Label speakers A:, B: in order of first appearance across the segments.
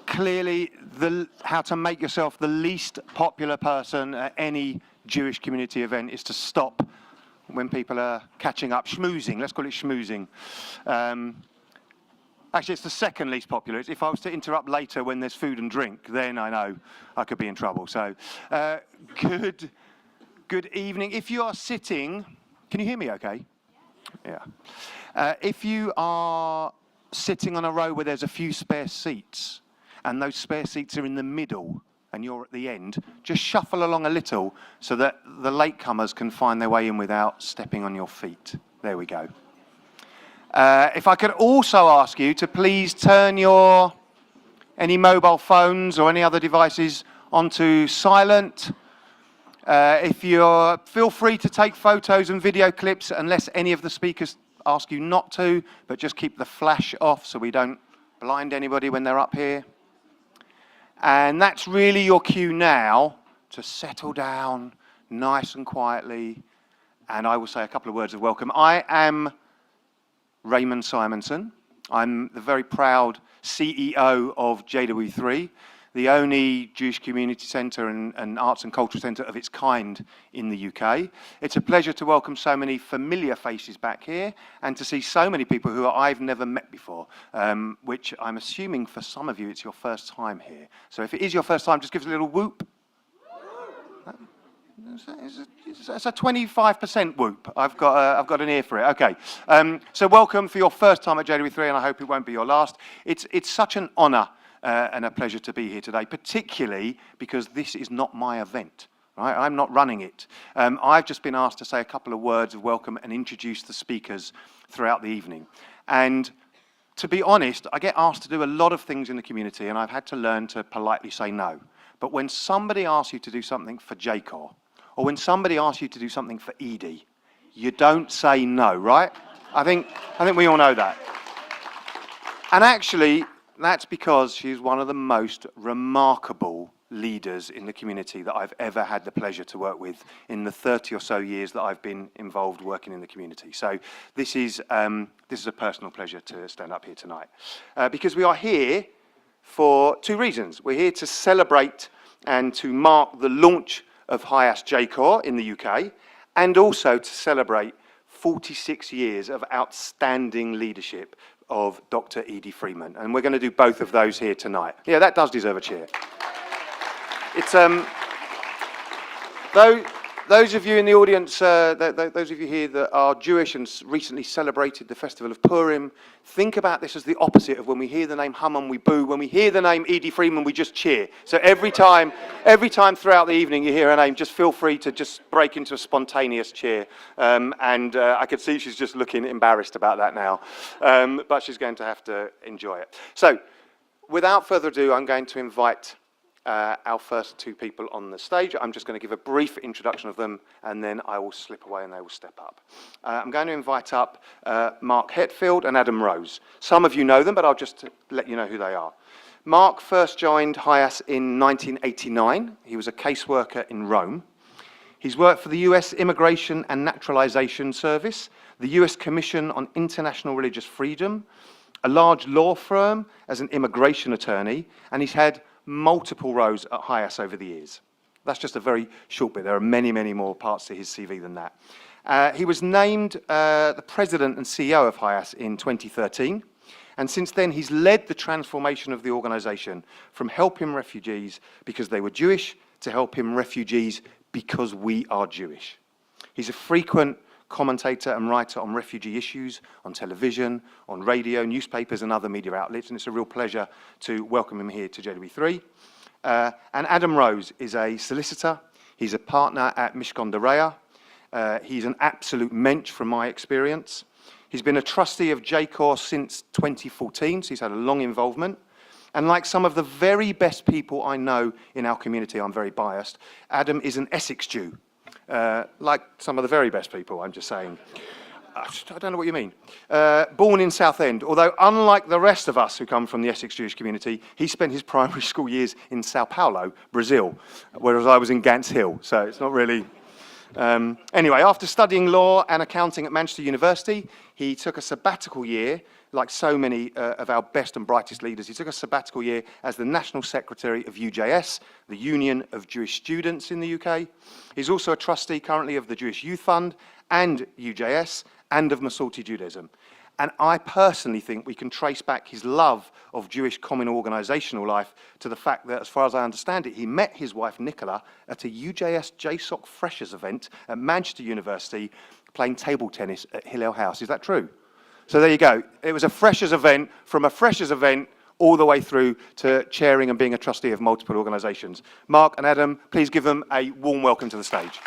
A: Clearly, how to make yourself the least popular person at any Jewish community event is to stop when people are catching up, schmoozing. Let's call it schmoozing. Actually, it's the second least popular. If I was to interrupt later when there's food and drink, then I know I could be in trouble. So, good evening. If you are sitting, can you hear me okay? Yeah. If you are sitting on a row where there's a few spare seats, and those spare seats are in the middle, and you're at the end, just shuffle along a little so that the latecomers can find their way in without stepping on your feet. There we go. If I could also ask you to please turn any mobile phones or any other devices onto silent. Feel free to take photos and video clips unless any of the speakers ask you not to, but just keep the flash off so we don't blind anybody when they're up here. And that's really your cue now to settle down nice and quietly, and I will say a couple of words of welcome. I am Raymond Simonson. I'm the very proud CEO of JW3, the only Jewish community centre and arts and cultural centre of its kind in the UK. It's a pleasure to welcome so many familiar faces back here and to see so many people who I've never met before, which I'm assuming for some of you it's your first time here. So if it is your first time, just give us a little whoop. It's a 25% whoop. I've got an ear for it. Okay. So welcome for your first time at JW3, and I hope it won't be your last. It's such an honour and a pleasure to be here today, particularly because this is not my event. Right? I'm not running it. I've just been asked to say a couple of words of welcome and introduce the speakers throughout the evening. And to be honest, I get asked to do a lot of things in the community, and I've had to learn to politely say no. But when somebody asks you to do something for JCORE, or when somebody asks you to do something for Edie, you don't say no, right? I think we all know that. And actually, that's because she's one of the most remarkable leaders in the community that I've ever had the pleasure to work with in the 30 or so years that I've been involved working in the community. So this is a personal pleasure to stand up here tonight. Because we are here for two reasons. We're here to celebrate and to mark the launch of HIAS+JCORE in the UK, and also to celebrate 46 years of outstanding leadership of Dr. Edie Friedman. And we're going to do both of those here tonight. Yeah, that does deserve a cheer. It's those of you in the audience, those of you here that are Jewish and recently celebrated the festival of Purim, think about this as the opposite of when we hear the name Haman, we boo. When we hear the name Edie Friedman, we just cheer. So every time throughout the evening you hear her name, just feel free to just break into a spontaneous cheer. I could see she's just looking embarrassed about that now, but she's going to have to enjoy it. So without further ado, I'm going to invite our first two people on the stage. I'm just going to give a brief introduction of them, and then I will slip away and they will step up. I'm going to invite up Mark Hetfield and Adam Rose. Some of you know them, but I'll just let you know who they are. Mark first joined HIAS in 1989. He was a caseworker in Rome. He's worked for the US Immigration and Naturalization Service, the US Commission on International Religious Freedom, a large law firm as an immigration attorney, and he's had multiple roles at HIAS over the years. That's just a very short bit. There are many, many more parts to his CV than that. He was named the president and CEO of HIAS in 2013, and since then he's led the transformation of the organization from helping refugees because they were Jewish to helping refugees because we are Jewish. He's a frequent commentator and writer on refugee issues, on television, on radio, newspapers and other media outlets, and it's a real pleasure to welcome him here to JW3. And Adam Rose is a solicitor. He's a partner at Mishkon Dereya. He's an absolute mensch from my experience. He's been a trustee of JCORE since 2014, so he's had a long involvement. And like some of the very best people I know in our community, I'm very biased, Adam is an Essex Jew. Like some of the very best people, I'm just saying. I don't know what you mean. Born in Southend, although unlike the rest of us who come from the Essex Jewish community, he spent his primary school years in Sao Paulo, Brazil, whereas I was in Gants Hill, so it's not really... Anyway, after studying law and accounting at Manchester University, he took a sabbatical year like so many of our best and brightest leaders, he took a sabbatical year as the National Secretary of UJS, the Union of Jewish Students in the UK. He's also a trustee currently of the Jewish Youth Fund and UJS and of Masorti Judaism. And I personally think we can trace back his love of Jewish common organisational life to the fact that, as far as I understand it, he met his wife Nicola at a HIAS+JCORE Freshers event at Manchester University playing table tennis at Hillel House. Is that true? So there you go. It was a Freshers event, from a Freshers event all the way through to chairing and being a trustee of multiple organisations. Mark and Adam, please give them a warm welcome to the stage.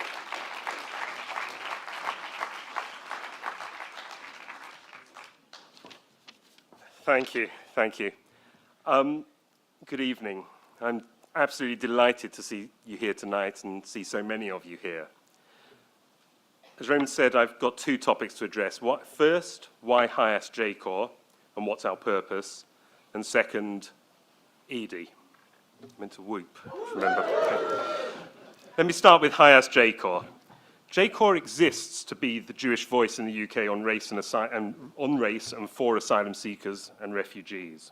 B: Thank you, thank you. Good evening. I'm absolutely delighted to see you here tonight and see so many of you here. As Raymond said, I've got two topics to address. First, why HIAS+JCORE and what's our purpose? And second, Edie. I meant to whoop, remember. Let me start with HIAS+JCORE. JCORE exists to be the Jewish voice in the UK on race and for asylum seekers and refugees.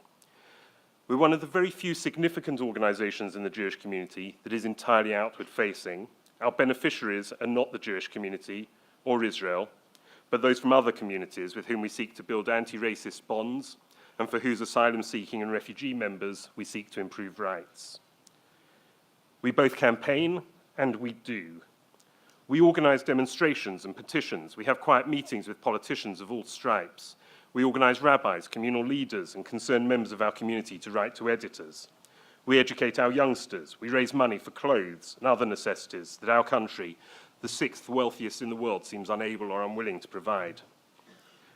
B: We're one of the very few significant organisations in the Jewish community that is entirely outward-facing. Our beneficiaries are not the Jewish community or Israel, but those from other communities with whom we seek to build anti-racist bonds and for whose asylum-seeking and refugee members we seek to improve rights. We both campaign and we do. We organise demonstrations and petitions. We have quiet meetings with politicians of all stripes. We organise rabbis, communal leaders, and concerned members of our community to write to editors. We educate our youngsters. We raise money for clothes and other necessities that our country, the sixth wealthiest in the world, seems unable or unwilling to provide.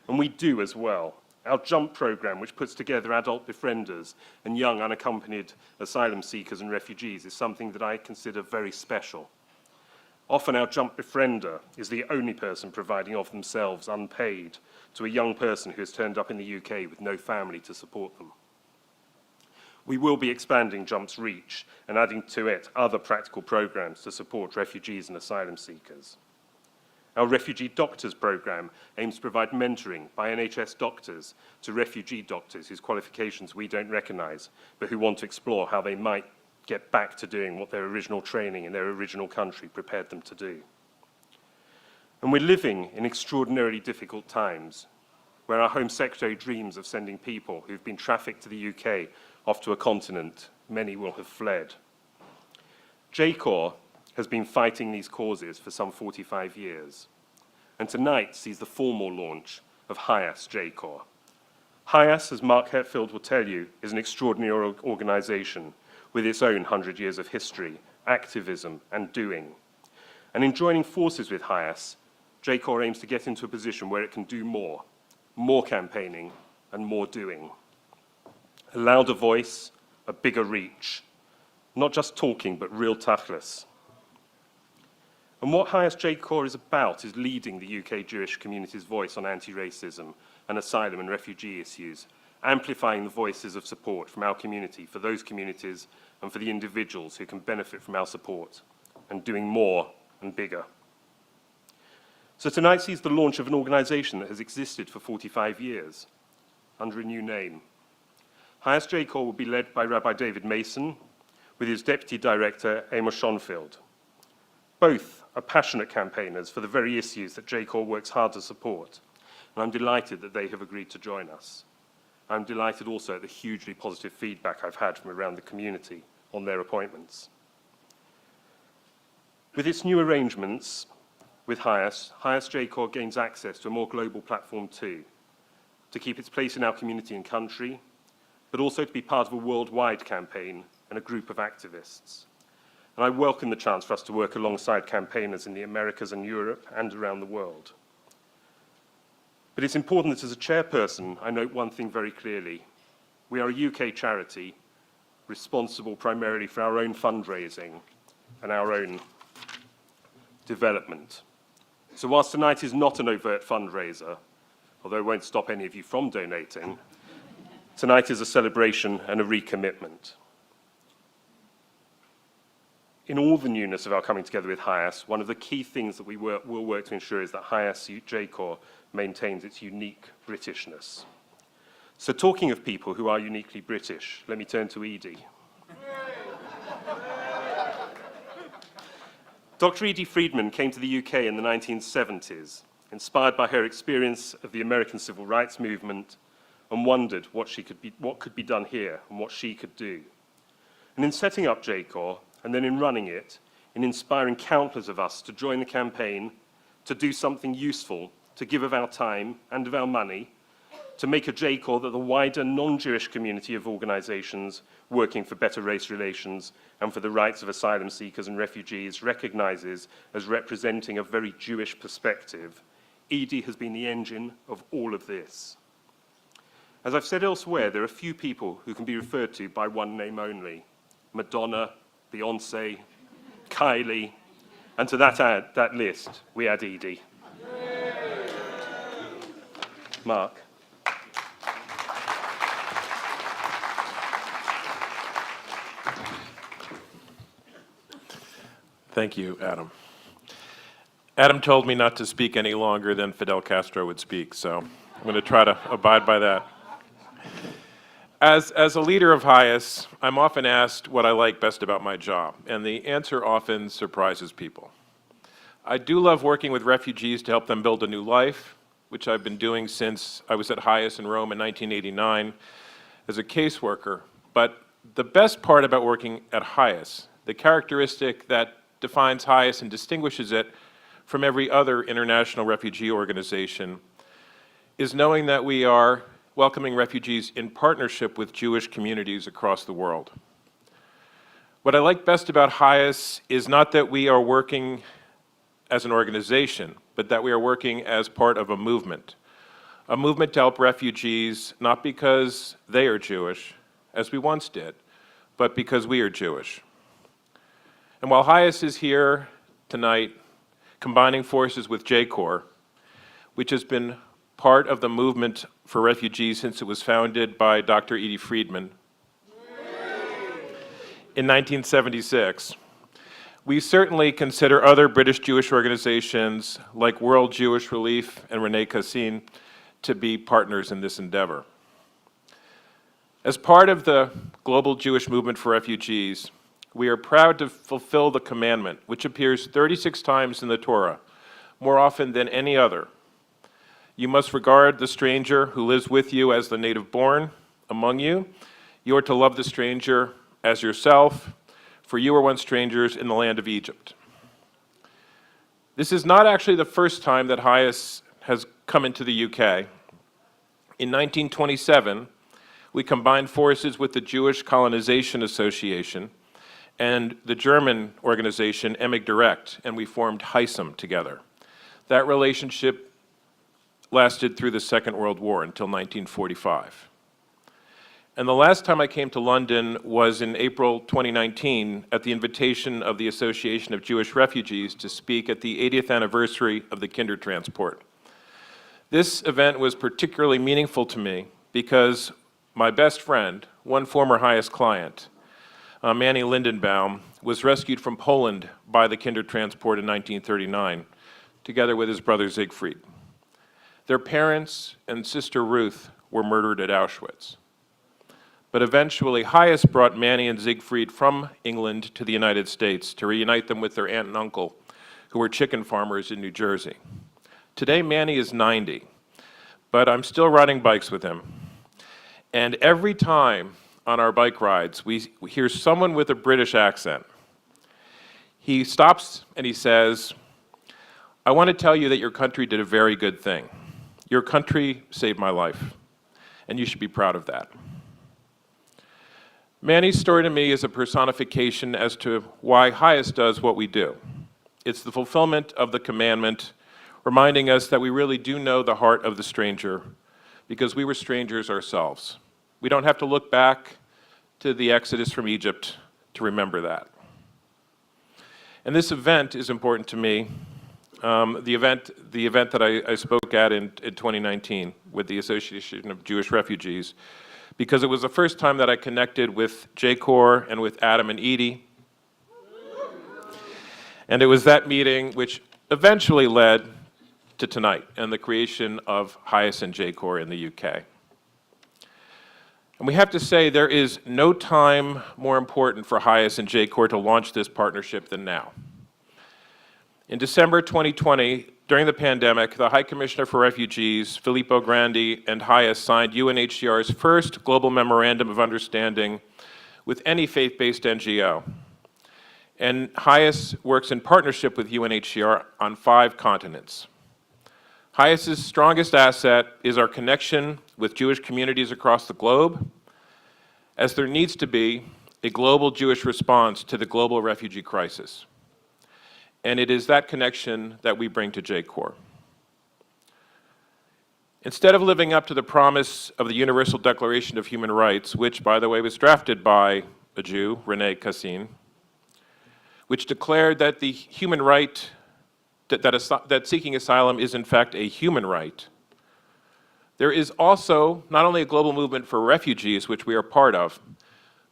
B: And we do as well. Our JUMP programme, which puts together adult befrienders and young unaccompanied asylum seekers and refugees, is something that I consider very special. Often our JUMP befriender is the only person providing of themselves unpaid to a young person who has turned up in the UK with no family to support them. We will be expanding JUMP's reach and adding to it other practical programmes to support refugees and asylum seekers. Our Refugee Doctors programme aims to provide mentoring by NHS doctors to refugee doctors whose qualifications we don't recognise, but who want to explore how they might get back to doing what their original training in their original country prepared them to do. And we're living in extraordinarily difficult times, where our Home Secretary dreams of sending people who've been trafficked to the UK off to a continent many will have fled. JCORE has been fighting these causes for some 45 years, and tonight sees the formal launch of HIAS+JCORE. HIAS, as Mark Hetfield will tell you, is an extraordinary organisation with its own 100 years of history, activism, and doing. And in joining forces with HIAS, JCORE aims to get into a position where it can do more campaigning, and more doing. A louder voice, a bigger reach. Not just talking, but real tachlis. And what HIAS+JCORE is about is leading the UK Jewish community's voice on anti-racism and asylum and refugee issues, amplifying the voices of support from our community for those communities and for the individuals who can benefit from our support, and doing more and bigger. So tonight sees the launch of an organisation that has existed for 45 years, under a new name. HIAS+JCORE will be led by Rabbi David Mason, with his Deputy Director, Amos Schonfield. Both are passionate campaigners for the very issues that JCORE works hard to support, and I'm delighted that they have agreed to join us. I'm delighted also at the hugely positive feedback I've had from around the community on their appointments. With its new arrangements with HIAS+JCORE gains access to a more global platform too, to keep its place in our community and country, but also to be part of a worldwide campaign and a group of activists. And I welcome the chance for us to work alongside campaigners in the Americas and Europe and around the world. But it's important that as a chairperson, I note one thing very clearly. We are a UK charity responsible primarily for our own fundraising and our own development. So whilst tonight is not an overt fundraiser, although it won't stop any of you from donating, tonight is a celebration and a recommitment. In all the newness of our coming together with HIAS, one of the key things that we will work to ensure is that HIAS+JCORE maintains its unique Britishness. So talking of people who are uniquely British, let me turn to Edie. Dr. Edie Friedman came to the UK in the 1970s, inspired by her experience of the American Civil Rights Movement, and wondered what could be done here and what she could do. And in setting up JCORE, and then in running it, in inspiring countless of us to join the campaign, to do something useful, to give of our time and of our money, to make a JCORE that the wider non-Jewish community of organizations working for better race relations and for the rights of asylum seekers and refugees recognizes as representing a very Jewish perspective, Edie has been the engine of all of this. As I've said elsewhere, there are few people who can be referred to by one name only: Madonna, Beyonce, Kylie, and to that list, we add Edie. Mark.
C: Thank you, Adam. Adam told me not to speak any longer than Fidel Castro would speak, so I'm going to try to abide by that. As a leader of HIAS, I'm often asked what I like best about my job, and the answer often surprises people. I do love working with refugees to help them build a new life, which I've been doing since I was at HIAS in Rome in 1989 as a caseworker. But the best part about working at HIAS, the characteristic that defines HIAS and distinguishes it from every other international refugee organization, is knowing that we are welcoming refugees in partnership with Jewish communities across the world. What I like best about HIAS is not that we are working as an organization, but that we are working as part of a movement to help refugees, not because they are Jewish, as we once did, but because we are Jewish. And while HIAS is here tonight, combining forces with JCORE, which has been part of the movement for refugees since it was founded by Dr. Edie Friedman in 1976, we certainly consider other British Jewish organizations like World Jewish Relief and Renee Cassin to be partners in this endeavor. As part of the global Jewish movement for refugees, we are proud to fulfill the commandment, which appears 36 times in the Torah, more often than any other. You must regard the stranger who lives with you as the native born among you. You are to love the stranger as yourself, for you were once strangers in the land of Egypt. This is not actually the first time that HIAS has come into the UK. In 1927, we combined forces with the Jewish Colonization Association and the German organization Emig Direct, and we formed HIASM together. That relationship lasted through the Second World War until 1945. And the last time I came to London was in April 2019 at the invitation of the Association of Jewish Refugees to speak at the 80th anniversary of the Kindertransport. This event was particularly meaningful to me because my best friend, one former HIAS client, Manny Lindenbaum, was rescued from Poland by the Kindertransport in 1939, together with his brother Siegfried. Their parents and sister Ruth were murdered at Auschwitz. But eventually, HIAS brought Manny and Siegfried from England to the United States to reunite them with their aunt and uncle, who were chicken farmers in New Jersey. Today, Manny is 90, but I'm still riding bikes with him. And every time on our bike rides, we hear someone with a British accent. He stops and he says, "I want to tell you that your country did a very good thing. Your country saved my life, and you should be proud of that." Manny's story to me is a personification as to why HIAS does what we do. It's the fulfillment of the commandment, reminding us that we really do know the heart of the stranger, because we were strangers ourselves. We don't have to look back to the Exodus from Egypt to remember that. And this event is important to me, the event that I spoke at in 2019 with the Association of Jewish Refugees, because it was the first time that I connected with JCORE and with Adam and Edie. And it was that meeting which eventually led to tonight and the creation of HIAS and JCORE in the UK. And we have to say there is no time more important for HIAS and JCORE to launch this partnership than now. In December 2020, during the pandemic, the High Commissioner for Refugees, Filippo Grandi, and HIAS signed UNHCR's first global memorandum of understanding with any faith-based NGO. And HIAS works in partnership with UNHCR on 5 continents. HIAS's strongest asset is our connection with Jewish communities across the globe, as there needs to be a global Jewish response to the global refugee crisis. And it is that connection that we bring to JCORE. Instead of living up to the promise of the Universal Declaration of Human Rights, which, by the way, was drafted by a Jew, Rene Cassin, which declared that the human right, that seeking asylum is in fact a human right, there is also not only a global movement for refugees, which we are part of,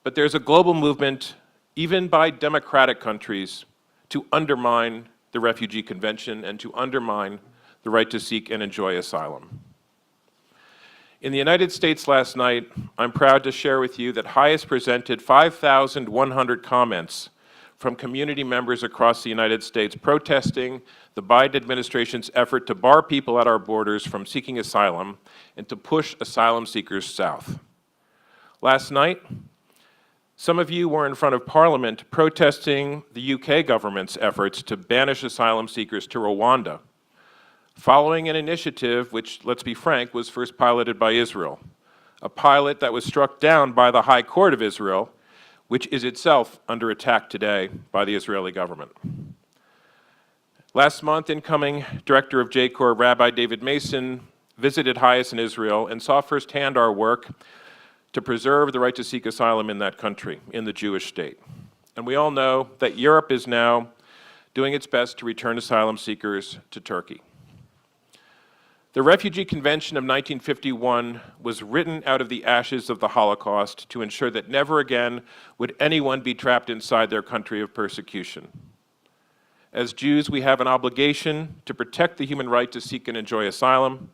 C: but there's a global movement, even by democratic countries, to undermine the Refugee Convention and to undermine the right to seek and enjoy asylum. In the United States last night, I'm proud to share with you that HIAS presented 5,100 comments from community members across the United States protesting the Biden administration's effort to bar people at our borders from seeking asylum and to push asylum seekers south. Last night, some of you were in front of Parliament protesting the UK government's efforts to banish asylum seekers to Rwanda, following an initiative which, let's be frank, was first piloted by Israel, a pilot that was struck down by the High Court of Israel, which is itself under attack today by the Israeli government. Last month, incoming Director of JCORE, Rabbi David Mason, visited HIAS in Israel and saw firsthand our work to preserve the right to seek asylum in that country, in the Jewish state. And we all know that Europe is now doing its best to return asylum seekers to Turkey. The Refugee Convention of 1951 was written out of the ashes of the Holocaust to ensure that never again would anyone be trapped inside their country of persecution. As Jews, we have an obligation to protect the human right to seek and enjoy asylum,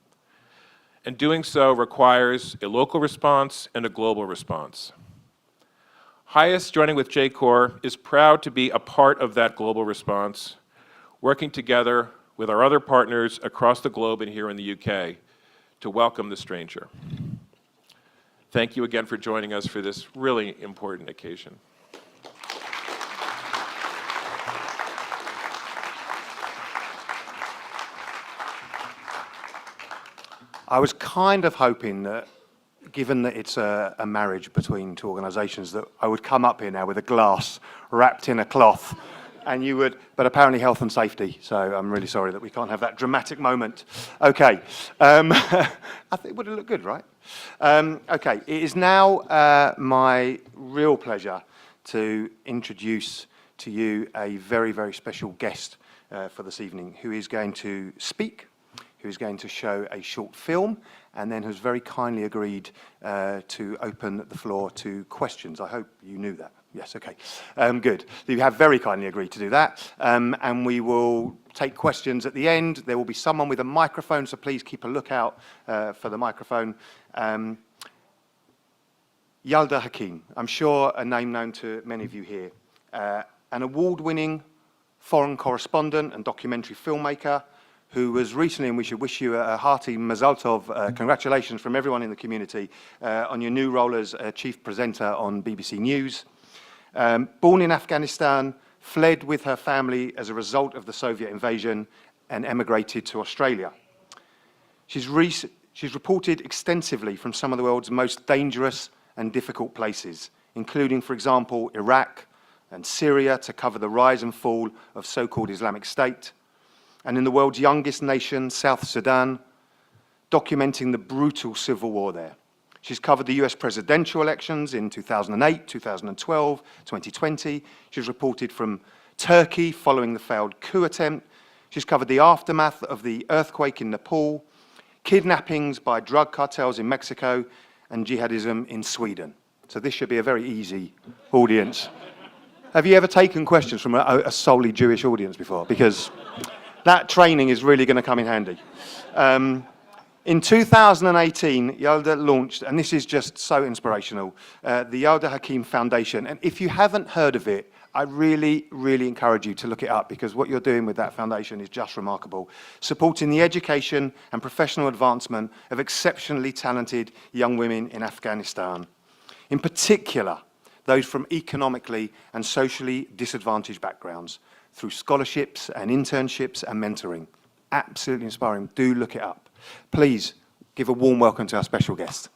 C: and doing so requires a local response and a global response. HIAS, joining with JCORE, is proud to be a part of that global response, working together with our other partners across the globe and here in the UK to welcome the stranger. Thank you again for joining us for this really important occasion.
A: I was kind of hoping that, given that it's a marriage between 2 organisations, that I would come up here now with a glass wrapped in a cloth, and you would, but apparently health and safety, so I'm really sorry that we can't have that dramatic moment. Okay, I think it would have looked good, right? Okay, it is now my real pleasure to introduce to you a very, very special guest for this evening, who is going to speak, who is going to show a short film, and then has very kindly agreed to open the floor to questions. I hope you knew that. Yes, okay. Good. You have very kindly agreed to do that. And we will take questions at the end. There will be someone with a microphone, so please keep a lookout for the microphone. Yalda Hakim, I'm sure a name known to many of you here. An award-winning foreign correspondent and documentary filmmaker, who was recently, and we should wish you a hearty mazal tov, congratulations from everyone in the community on your new role as chief presenter on BBC News. Born in Afghanistan, fled with her family as a result of the Soviet invasion and emigrated to Australia. She's reported extensively from some of the world's most dangerous and difficult places, including, for example, Iraq and Syria, to cover the rise and fall of so-called Islamic State, and in the world's youngest nation, South Sudan, documenting the brutal civil war there. She's covered the US presidential elections in 2008, 2012, 2020. She's reported from Turkey following the failed coup attempt. She's covered the aftermath of the earthquake in Nepal, kidnappings by drug cartels in Mexico, and jihadism in Sweden. So this should be a very easy audience. Have you ever taken questions from a solely Jewish audience before? Because that training is really going to come in handy. In 2018, Yalda launched, and this is just so inspirational, the Yalda Hakim Foundation. And if you haven't heard of it, I really, really encourage you to look it up, because what you're doing with that foundation is just remarkable. Supporting the education and professional advancement of exceptionally talented young women in Afghanistan. In particular, those from economically and socially disadvantaged backgrounds, through scholarships and internships and mentoring. Absolutely inspiring. Do look it up. Please give a warm welcome to our special guest.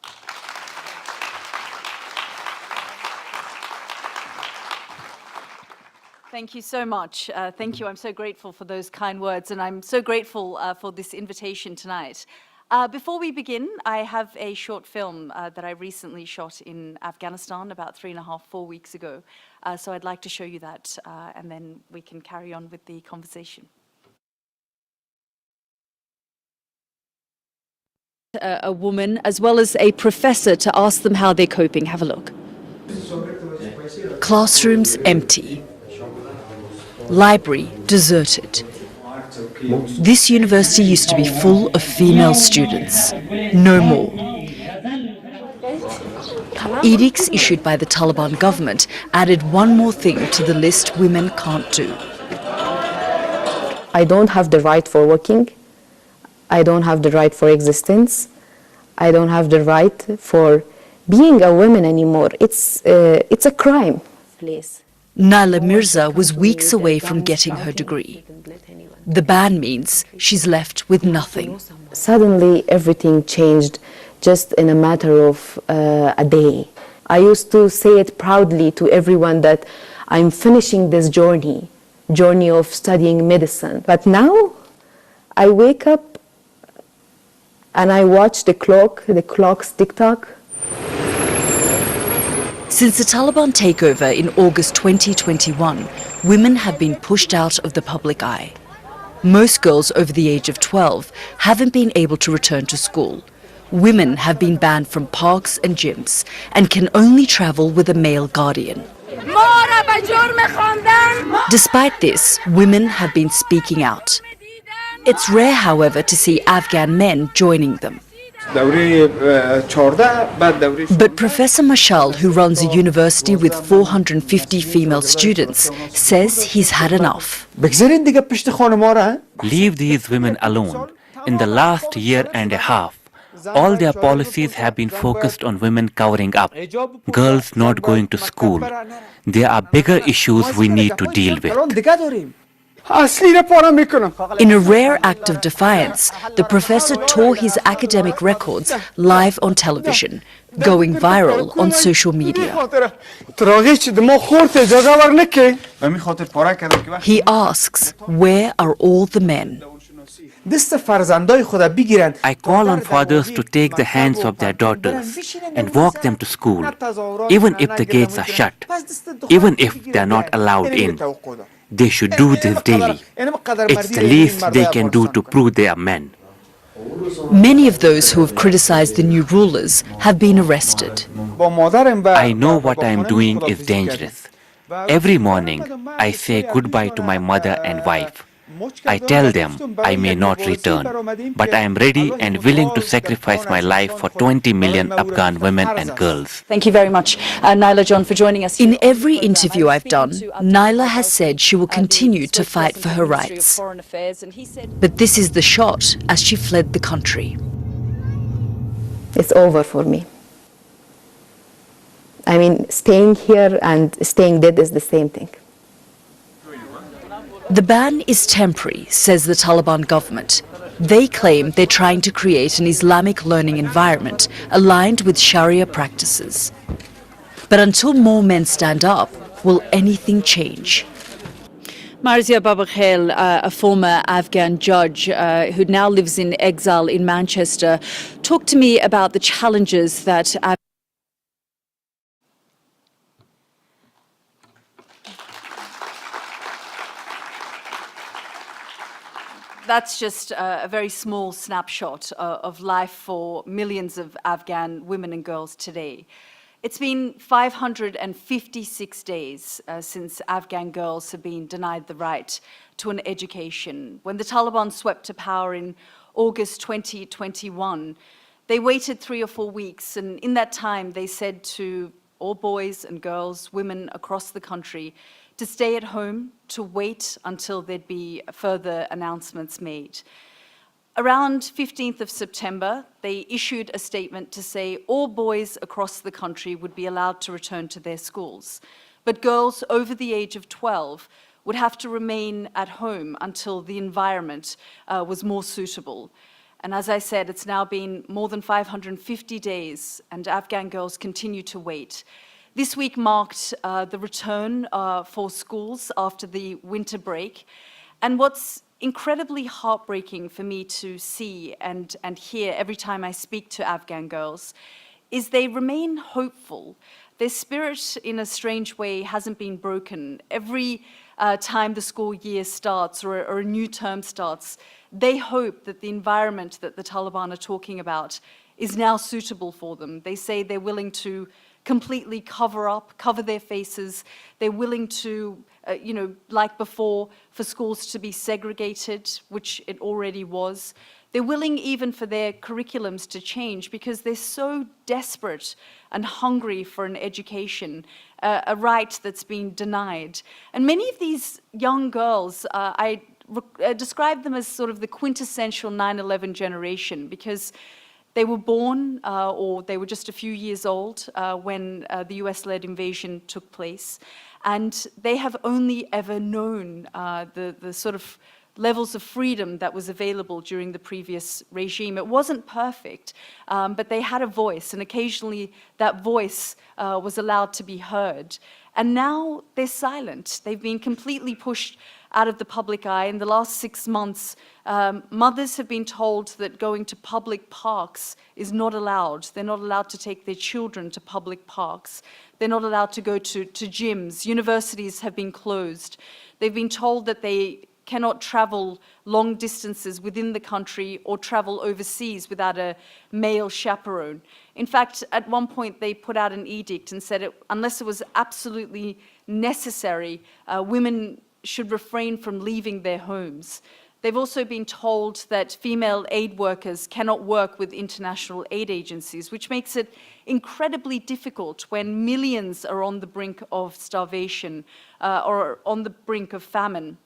D: Thank you so much. Thank you. I'm so grateful for those kind words, and I'm so grateful for this invitation tonight. Before we begin, I have a short film that I recently shot in Afghanistan about 3.5, 4 weeks ago. So I'd like to show you that, and then we can carry on with the conversation. A woman as well as a professor to ask them how they're coping. Have a look. Classrooms empty. Library deserted. This university used to be full of female students. No more. Edicts issued by the Taliban government added one more thing to the list women can't do.
E: I don't have the right for working. I don't have the right for existence. I don't have the right for being a woman anymore. It's a crime. Please.
D: Naila Mirza was weeks away from getting her degree. The ban means she's left with nothing.
E: Suddenly everything changed just in a matter of a day. I used to say it proudly to everyone that I'm finishing this journey of studying medicine. But now I wake up and I watch the clock's tick-tock.
D: Since the Taliban takeover in August 2021, women have been pushed out of the public eye. Most girls over the age of 12 haven't been able to return to school. Women have been banned from parks and gyms and can only travel with a male guardian. Despite this, women have been speaking out. It's rare, however, to see Afghan men joining them. But Professor Mashal, who runs a university with 450 female students, says he's had enough.
F: Leave these women alone. In the last year and a half, all their policies have been focused on women covering up, girls not going to school. There are bigger issues we need to deal with.
D: In a rare act of defiance, the professor tore his academic records live on television, going viral on social media. He asks, where are all the men?
F: I call on fathers to take the hands of their daughters and walk them to school, even if the gates are shut, even if they are not allowed in. They should do this daily. It's the least they can do to prove they are men.
D: Many of those who have criticized the new rulers have been arrested.
F: I know what I am doing is dangerous. Every morning, I say goodbye to my mother and wife. I tell them I may not return, but I am ready and willing to sacrifice my life for 20 million Afghan women and girls.
D: Thank you very much, Naila John, for joining us. In every interview I've done, Naila has said she will continue to fight for her rights. But this is the shot as she fled the country.
E: It's over for me. I mean, staying here and staying dead is the same thing.
D: The ban is temporary, says the Taliban government. They claim they're trying to create an Islamic learning environment aligned with Sharia practices. But until more men stand up, will anything change? Marzia Babakhel, a former Afghan judge who now lives in exile in Manchester, talked to me about the challenges that That's just a very small snapshot of life for millions of Afghan women and girls today. It's been 556 days since Afghan girls have been denied the right to an education. When the Taliban swept to power in
G: August 2021. They waited 3 or 4 weeks, and in that time they said to all boys and girls, women across the country, to stay at home, to wait until there'd be further announcements made. Around 15th of September, they issued a statement to say all boys across the country would be allowed to return to their schools, but girls over the age of 12 would have to remain at home until the environment was more suitable. And as I said, it's now been more than 550 days, and Afghan girls continue to wait. This week marked the return for schools after the winter break. And what's incredibly heartbreaking for me to see and hear every time I speak to Afghan girls is they remain hopeful. Their spirit, in a strange way, hasn't been broken. Every time the school year starts or a new term starts, they hope that the environment that the Taliban are talking about is now suitable for them. They say they're willing to completely cover their faces. They're willing to, like before, for schools to be segregated, which it already was. They're willing even for their curriculums to change because they're so desperate and hungry for an education, a right that's been denied. And many of these young girls, I describe them as sort of the quintessential 9/11 generation because they were born or they were just a few years old when the US-led invasion took place. And they have only ever known the sort of levels of freedom that was available during the previous regime. It wasn't perfect, but they had a voice, and occasionally that voice was allowed to be heard. And now they're silent. They've been completely pushed out of the public eye. In the last 6 months, mothers have been told that going to public parks is not allowed. They're not allowed to take their children to public parks. They're not allowed to go to gyms. Universities have been closed. They've been told that they cannot travel long distances within the country or travel overseas without a male chaperone. In fact, at one point they put out an edict and said unless it was absolutely necessary, women should refrain from leaving their homes. They've also been told that female aid workers cannot work with international aid agencies, which makes it incredibly difficult when millions are on the brink of starvation or on the brink of famine.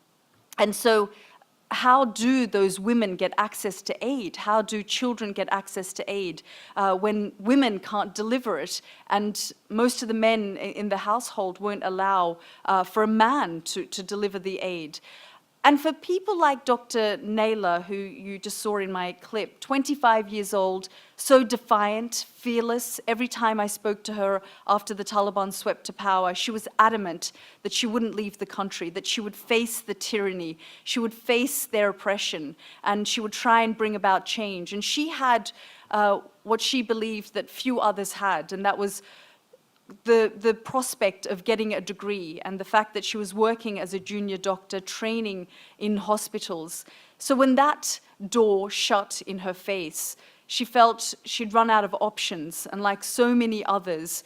G: And so how do those women get access to aid? How do children get access to aid when women can't deliver it? And most of the men in the household won't allow for a man to deliver the aid. And for people like Dr. Naila, who you just saw in my clip, 25 years old, so defiant, fearless. Every time I spoke to her after the Taliban swept to power, she was adamant that she wouldn't leave the country, that she would face the tyranny, she would face their oppression, and she would try and bring about change. And she had what she believed that few others had, and that was the prospect of getting a degree and the fact that she was working as a junior doctor, training in hospitals. So when that door shut in her face, she felt she'd run out of options, and like so many others,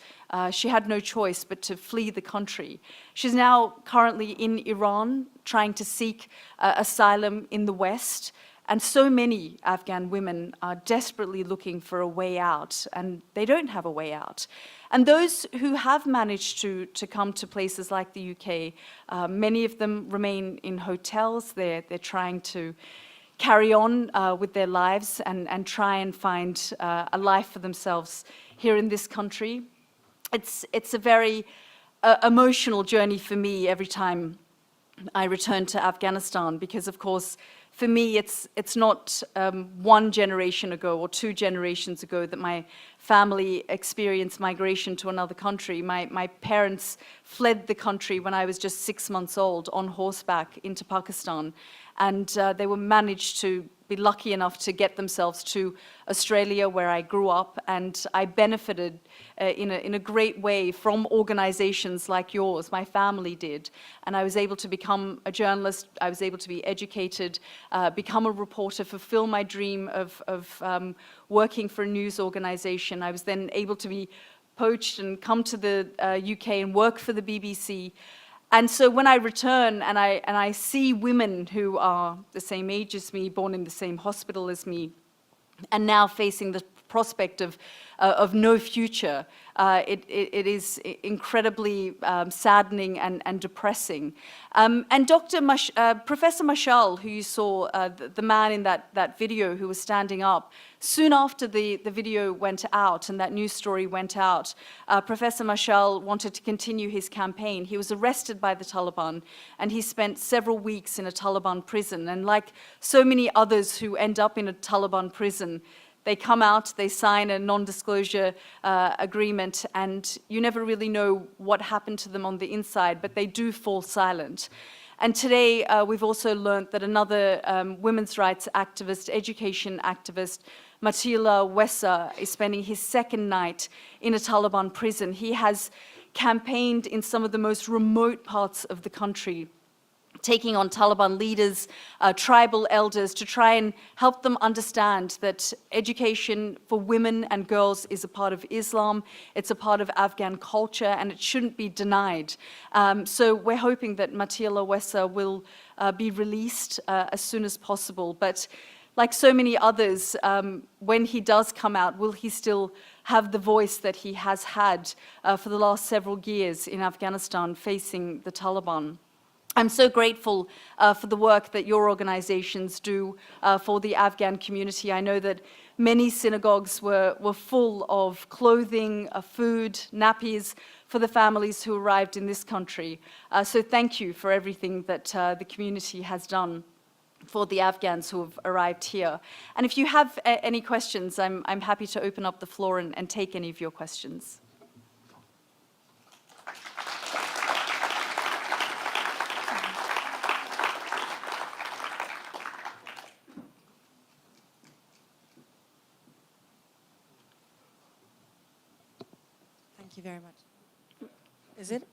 G: she had no choice but to flee the country. She's now currently in Iran, trying to seek asylum in the West. And so many Afghan women are desperately looking for a way out, and they don't have a way out. And those who have managed to come to places like the UK, many of them remain in hotels. They're trying to carry on with their lives and try and find a life for themselves here in this country. It's a very emotional journey for me every time I return to Afghanistan, because of course, for me, it's not one generation ago or 2 generations ago that my family experienced migration to another country. My parents fled the country when I was just 6 months old on horseback into Pakistan, and they were managed to be lucky enough to get themselves to Australia, where I grew up, and I benefited in a great way from organizations like yours. My family did, and I was able to become a journalist. I was able to be educated, become a reporter, fulfill my dream of working for a news organization. I was then able to be poached and come to the UK and work for the BBC. And so when I return and I see women who are the same age as me, born in the same hospital as me, and now facing the prospect of no future, it is incredibly saddening and depressing. And Professor Mashal, who you saw, the man in that video who was standing up, soon after the video went out and that news story went out, Professor Mashal wanted to continue his campaign. He was arrested by the Taliban, and he spent several weeks in a Taliban prison. And like so many others who end up in a Taliban prison, they come out, they sign a non-disclosure agreement, and you never really know what happened to them on the inside, but they do fall silent. And today, we've also learned that another women's rights activist, education activist, Matila Wessa, is spending his second night in a Taliban prison. He has campaigned in some of the most remote parts of the country, taking on Taliban leaders, tribal elders, to try and help them understand that education for women and girls is a part of Islam, it's a part of Afghan culture, and it shouldn't be denied. So we're hoping that Matila Wessa will be released as soon as possible. But like so many others, when he does come out, will he still have the voice that he has had for the last several years in Afghanistan facing the Taliban? I'm so grateful for the work that your organizations do for the Afghan community. I know that many synagogues were full of clothing, food, nappies for the families who arrived in this country. So thank you for everything that the community has done for the Afghans who have arrived here. And if you have any questions, I'm happy to open up the floor and take any of your questions.
H: Thank you very much. Is it?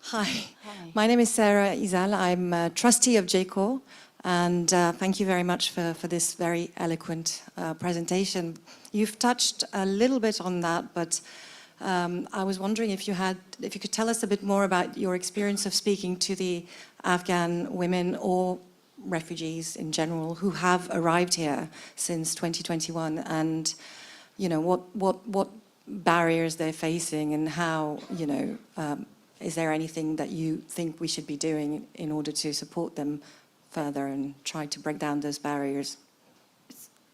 H: Hi. My name is Sarah Izal. I'm a trustee of JCORE, and thank you very much for this very eloquent presentation. You've touched a little bit on that, but I was wondering if you could tell us a bit more about your experience of speaking to the Afghan women or refugees in general who have arrived here since 2021, and what barriers they're facing, and how, is there anything that you think we should be doing in order to support them further and try to break down those barriers?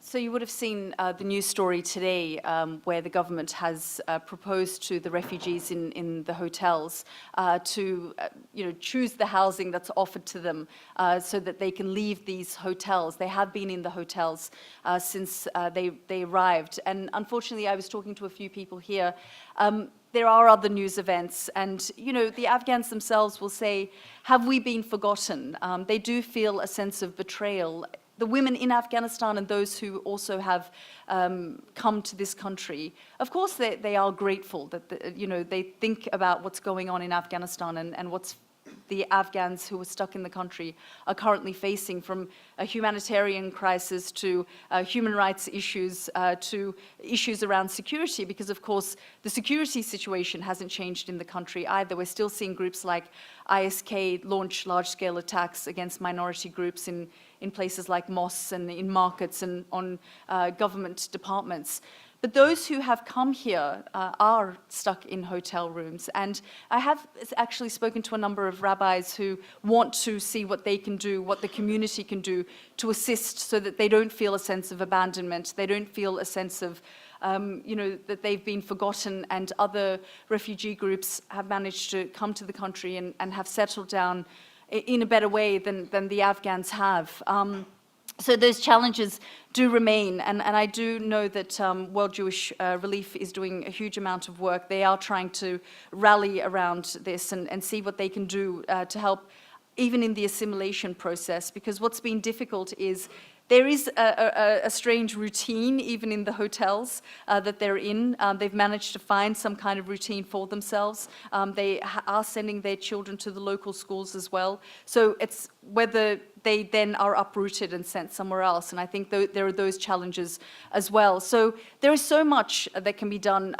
G: So you would have seen the news story today where the government has proposed to the refugees in the hotels to choose the housing that's offered to them so that they can leave these hotels. They have been in the hotels since they arrived. And unfortunately, I was talking to a few people here. There are other news events, and the Afghans themselves will say, have we been forgotten? They do feel a sense of betrayal. The women in Afghanistan and those who also have come to this country, of course they are grateful that they think about what's going on in Afghanistan and what's the Afghans who are stuck in the country are currently facing, from a humanitarian crisis to human rights issues to issues around security, because of course the security situation hasn't changed in the country either. We're still seeing groups like ISK launch large-scale attacks against minority groups in places like mosques and in markets and on government departments. But those who have come here are stuck in hotel rooms. And I have actually spoken to a number of rabbis who want to see what they can do, what the community can do to assist, so that they don't feel a sense of abandonment, they don't feel a sense of that they've been forgotten, and other refugee groups have managed to come to the country and have settled down in a better way than the Afghans have. So those challenges do remain, and I do know that World Jewish Relief is doing a huge amount of work. They are trying to rally around this and see what they can do to help, even in the assimilation process, because what's been difficult is there is a strange routine, even in the hotels that they're in. They've managed to find some kind of routine for themselves. They are sending their children to the local schools as well. So it's whether they then are uprooted and sent somewhere else. And I think there are those challenges as well. So there is so much that can be done.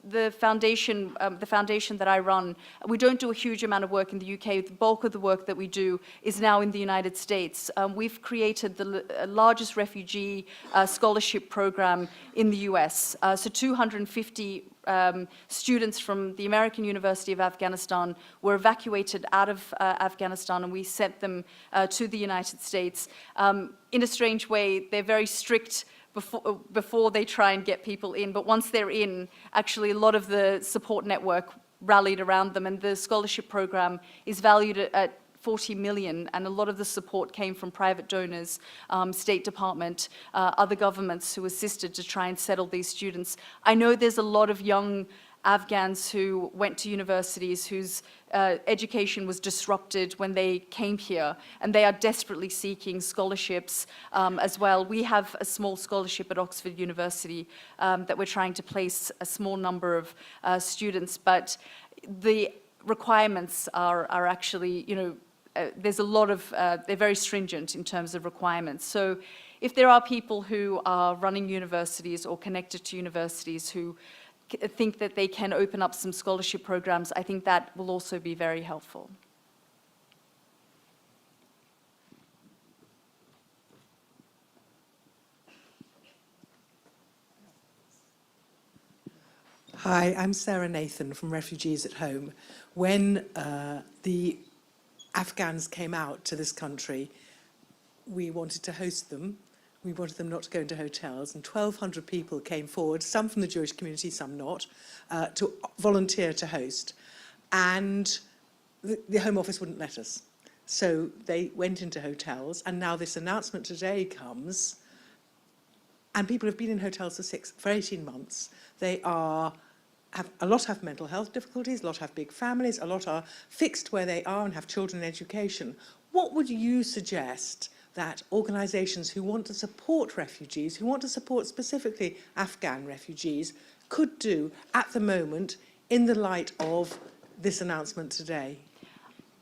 G: the foundation that I run, we don't do a huge amount of work in the UK. The bulk of the work that we do is now in the United States. We've created the largest refugee scholarship program in the US. So 250 students from the American University of Afghanistan were evacuated out of Afghanistan, and we sent them to the United States. In a strange way, they're very strict before they try and get people in. But once they're in, actually a lot of the support network rallied around them, and the scholarship program is valued at 40 million, and a lot of the support came from private donors, State Department, other governments who assisted to try and settle these students. I know there's a lot of young Afghans who went to universities whose education was disrupted when they came here, and they are desperately seeking scholarships as well. We have a small scholarship at Oxford University that we're trying to place a small number of students, but the requirements are actually, there's a lot of, they're very stringent in terms of requirements. So if there are people who are running universities or connected to universities who think that they can open up some scholarship programs, I think that will also be very helpful.
I: Hi, I'm Sarah Nathan from Refugees at Home. When the Afghans came out to this country, we wanted to host them. We wanted them not to go into hotels, and 1,200 people came forward, some from the Jewish community, some not, to volunteer to host. And the Home Office wouldn't let us. So they went into hotels, and now this announcement today comes, and people have been in hotels for 18 months. They a lot have mental health difficulties, a lot have big families, a lot are fixed where they are and have children in education. What would you suggest that organisations who want to support refugees, who want to support specifically Afghan refugees, could do at the moment in the light of this announcement today?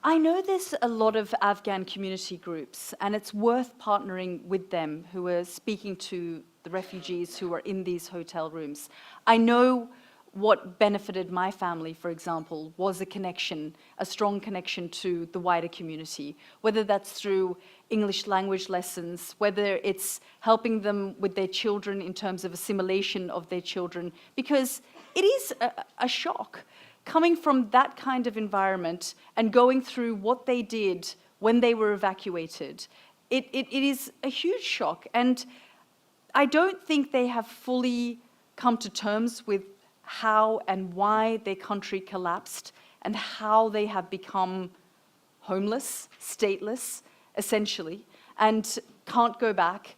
G: I know there's a lot of Afghan community groups, and it's worth partnering with them who are speaking to the refugees who are in these hotel rooms. I know what benefited my family, for example, was a connection, a strong connection to the wider community, whether that's through English language lessons, whether it's helping them with their children in terms of assimilation of their children, because it is a shock coming from that kind of environment and going through what they did when they were evacuated. It is a huge shock, and I don't think they have fully come to terms with how and why their country collapsed and how they have become homeless, stateless, essentially, and can't go back.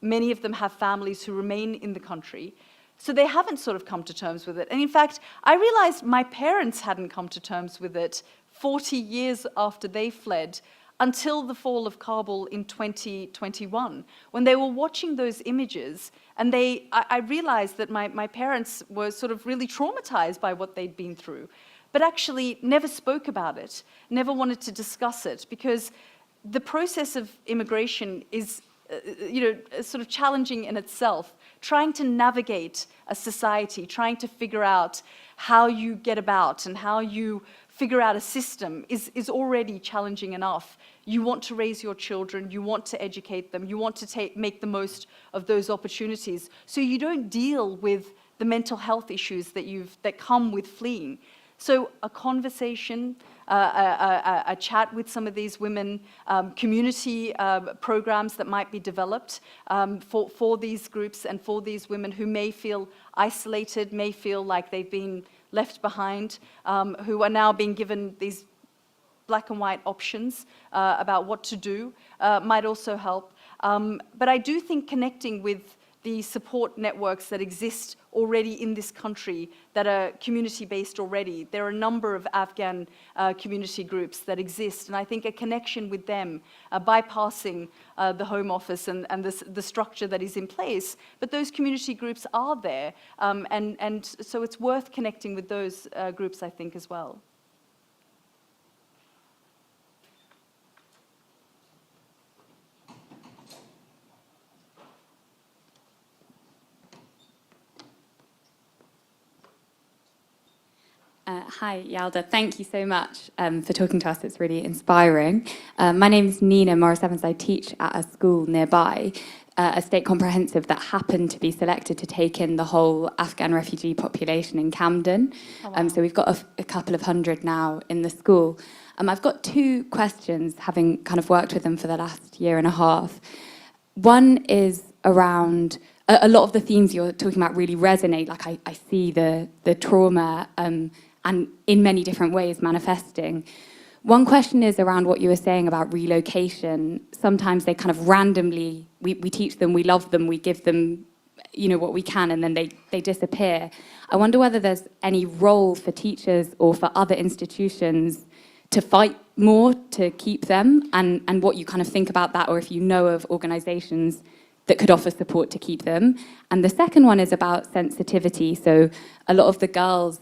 G: Many of them have families who remain in the country. So they haven't sort of come to terms with it. And in fact, I realized my parents hadn't come to terms with it 40 years after they fled, until the fall of Kabul in 2021, when they were watching those images, and I realized that my parents were sort of really traumatized by what they'd been through, but actually never spoke about it, never wanted to discuss it, because the process of immigration is sort of challenging in itself, trying to navigate a society, trying to figure out how you get about and how you figure out a system is already challenging enough. You want to raise your children, you want to educate them, you want to make the most of those opportunities, so you don't deal with the mental health issues that come with fleeing. So a conversation, a chat with some of these women, community programs that might be developed for these groups and for these women who may feel isolated, may feel like they've been left behind, who are now being given these black and white options about what to do, might also help. But I do think connecting with the support networks that exist already in this country that are community-based already. There are a number of Afghan community groups that exist, and I think a connection with them, bypassing the Home Office and the structure that is in place, but those community groups are there, and so it's worth connecting with those groups, I think, as well.
J: Hi, Yalda. Thank you so much for talking to us. It's really inspiring. My name is Nina Morris Evans. I teach at a school nearby, a state comprehensive that happened to be selected to take in the whole Afghan refugee population in Camden.
G: Oh, wow.
J: So we've got a couple of hundred now in the school. I've got two questions, having kind of worked with them for the last year and a half. One is around a lot of the themes you're talking about really resonate. Like I see the trauma and in many different ways manifesting. One question is around what you were saying about relocation. Sometimes they kind of randomly, we teach them, we love them, we give them, what we can, and then they disappear. I wonder whether there's any role for teachers or for other institutions to fight more to keep them, and what you kind of think about that, or if you know of organizations that could offer support to keep them. And the second one is about sensitivity. So a lot of the girls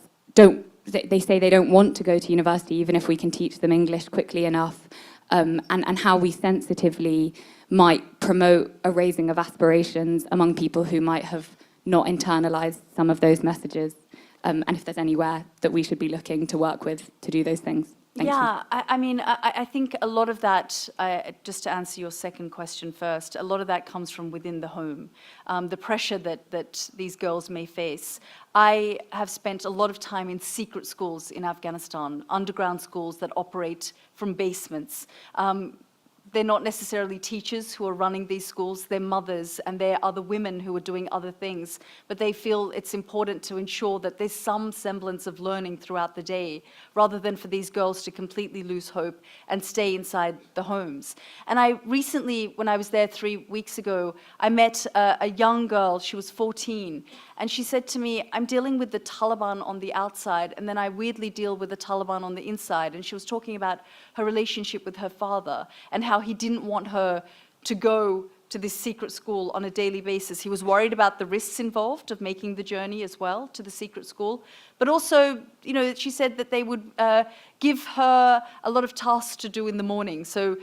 J: they say they don't want to go to university, even if we can teach them English quickly enough, and how we sensitively might promote a raising of aspirations among people who might have not internalized some of those messages, and if there's anywhere that we should be looking to work with to do those things. Thank you.
G: I think a lot of that, just to answer your second question first, a lot of that comes from within the home. The pressure that these girls may face. I have spent a lot of time in secret schools in Afghanistan, underground schools that operate from basements. They're not necessarily teachers who are running these schools, they're mothers and they're other women who are doing other things, but they feel it's important to ensure that there's some semblance of learning throughout the day, rather than for these girls to completely lose hope and stay inside the homes. And I recently, when I was there 3 weeks ago, I met a young girl, she was 14, and she said to me, I'm dealing with the Taliban on the outside, and then I weirdly deal with the Taliban on the inside. And she was talking about her relationship with her father and how he didn't want her to go to this secret school on a daily basis. He was worried about the risks involved of making the journey as well to the secret school. But also, she said that they would give her a lot of tasks to do in the morning. So,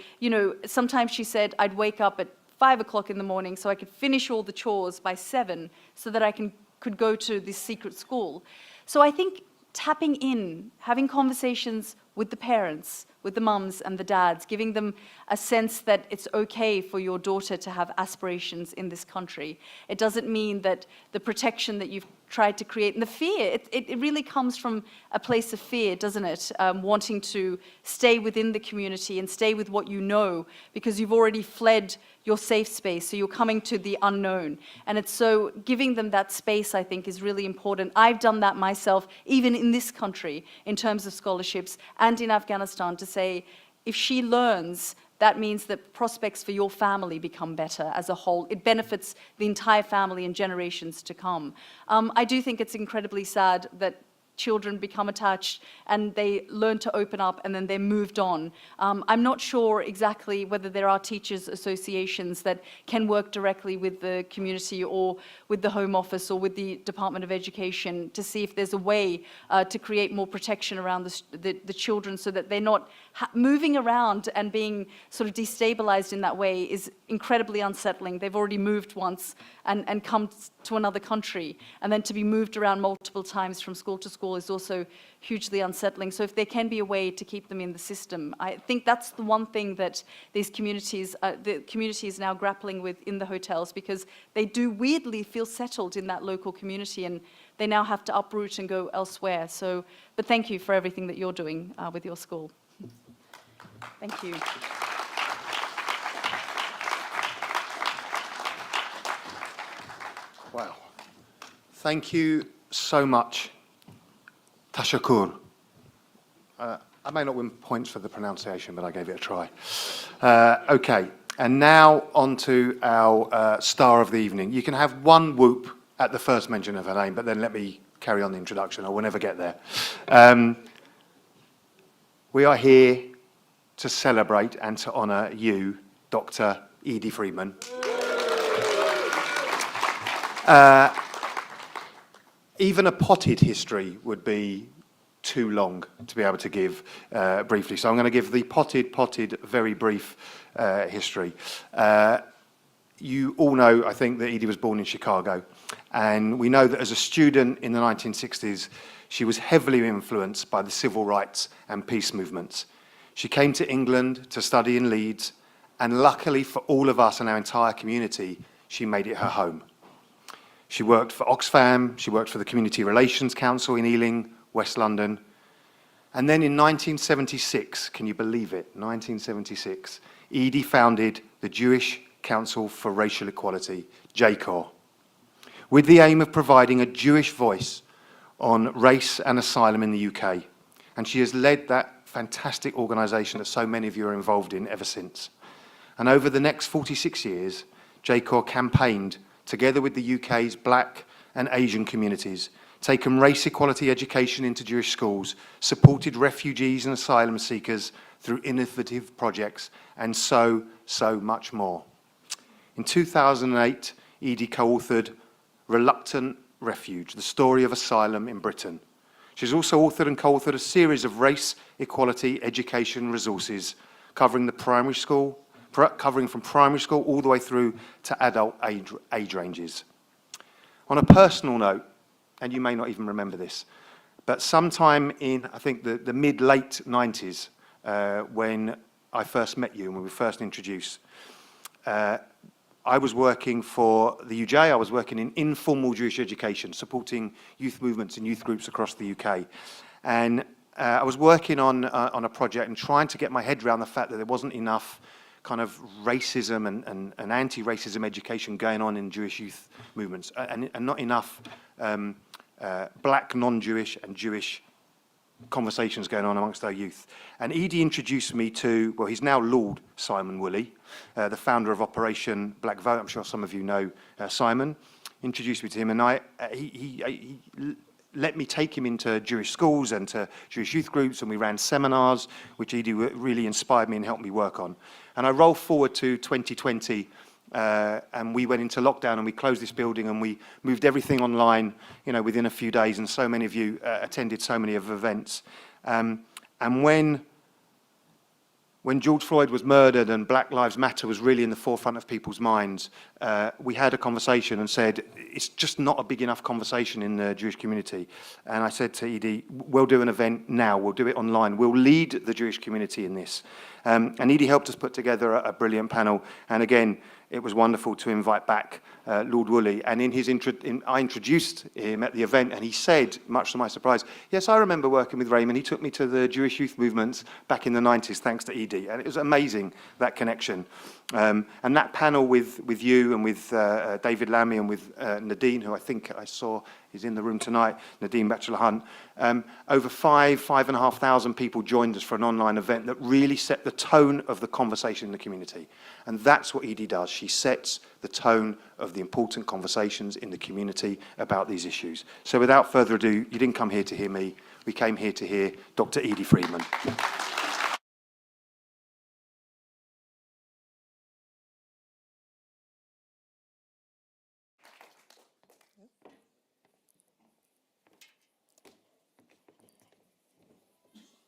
G: sometimes she said, I'd wake up at 5 o'clock in the morning so I could finish all the chores by 7 so that I could go to this secret school. So I think tapping in, having conversations with the parents, with the mums and the dads, giving them a sense that it's okay for your daughter to have aspirations in this country. It doesn't mean that the protection that you've tried to create, and the fear, it really comes from a place of fear, doesn't it? Wanting to stay within the community and stay with what you know, because you've already fled your safe space, so you're coming to the unknown. And it's so, giving them that space, I think, is really important. I've done that myself, even in this country, in terms of scholarships, and in Afghanistan, to say, if she learns, that means that prospects for your family become better as a whole. It benefits the entire family and generations to come. I do think it's incredibly sad that children become attached and they learn to open up and then they're moved on. I'm not sure exactly whether there are teachers' associations that can work directly with the community or with the Home Office or with the Department of Education to see if there's a way to create more protection around the children, so that they're not moving around and being sort of destabilized in that way is incredibly unsettling. They've already moved once and come to another country, and then to be moved around multiple times from school to school is also hugely unsettling. So if there can be a way to keep them in the system, I think that's the one thing that these communities, the community is now grappling with in the hotels, because they do weirdly feel settled in that local community and they now have to uproot and go elsewhere. So, but thank you for everything that you're doing with your school. Thank you.
A: Wow. Thank you so much. Tashakur. I may not win points for the pronunciation, but I gave it a try. Okay, and now on to our star of the evening. You can have one whoop at the first mention of her name, but then let me carry on the introduction, or we'll never get there. We are here to celebrate and to honour you, Dr. Edie Friedman. Even a potted history would be too long to be able to give briefly. So I'm going to give the potted, very brief history. You all know, I think, that Edie was born in Chicago. And we know that as a student in the 1960s, she was heavily influenced by the civil rights and peace movements. She came to England to study in Leeds, and luckily for all of us and our entire community, she made it her home. She worked for Oxfam, she worked for the Community Relations Council in Ealing, West London. And then in 1976, can you believe it, 1976, Edie founded the Jewish Council for Racial Equality, JCORE, with the aim of providing a Jewish voice on race and asylum in the UK. And she has led that fantastic organisation that so many of you are involved in ever since. And over the next 46 years, JCORE campaigned, together with the UK's black and Asian communities, taken race equality education into Jewish schools, supported refugees and asylum seekers through innovative projects, and so much more. In 2008, Edie co-authored Reluctant Refuge, the story of asylum in Britain. She's also authored and co-authored a series of race equality education resources covering from primary school all the way through to adult age ranges. On a personal note, and you may not even remember this, but sometime in, I think, the mid-late 90s, when I first met you and when we were first introduced, I was working for the UJ. I was working in informal Jewish education, supporting youth movements and youth groups across the UK. And I was working on a project and trying to get my head around the fact that there wasn't enough kind of racism and anti-racism education going on in Jewish youth movements, and not enough black, non-Jewish and Jewish conversations going on amongst our youth. And Edie introduced me to, well, he's now Lord Simon Woolley, the founder of Operation Black Vote. I'm sure some of you know Simon. Introduced me to him, and he let me take him into Jewish schools and to Jewish youth groups, and we ran seminars, which Edie really inspired me and helped me work on. And I roll forward to 2020, and we went into lockdown and we closed this building and we moved everything online, you know, within a few days, and so many of you attended so many of the events. And when George Floyd was murdered and Black Lives Matter was really in the forefront of people's minds, we had a conversation and said, it's just not a big enough conversation in the Jewish community. And I said to Edie, we'll do an event now, we'll do it online, we'll lead the Jewish community in this. And Edie helped us put together a brilliant panel. And again, it was wonderful to invite back Lord Woolley. And I introduced him at the event, and he said, much to my surprise, yes, I remember working with Raymond. He took me to the Jewish youth movements back in the 90s, thanks to Edie. And it was amazing, that connection. And that panel with you and with David Lammy and with Nadine, who I think I saw is in the room tonight, Nadine Batchelor-Hunt, over 5,500 people joined us for an online event that really set the tone of the conversation in the community. And that's what Edie does. She sets the tone of the important conversations in the community about these issues. So without further ado, you didn't come here to hear me. We came here to hear Dr. Edie Friedman.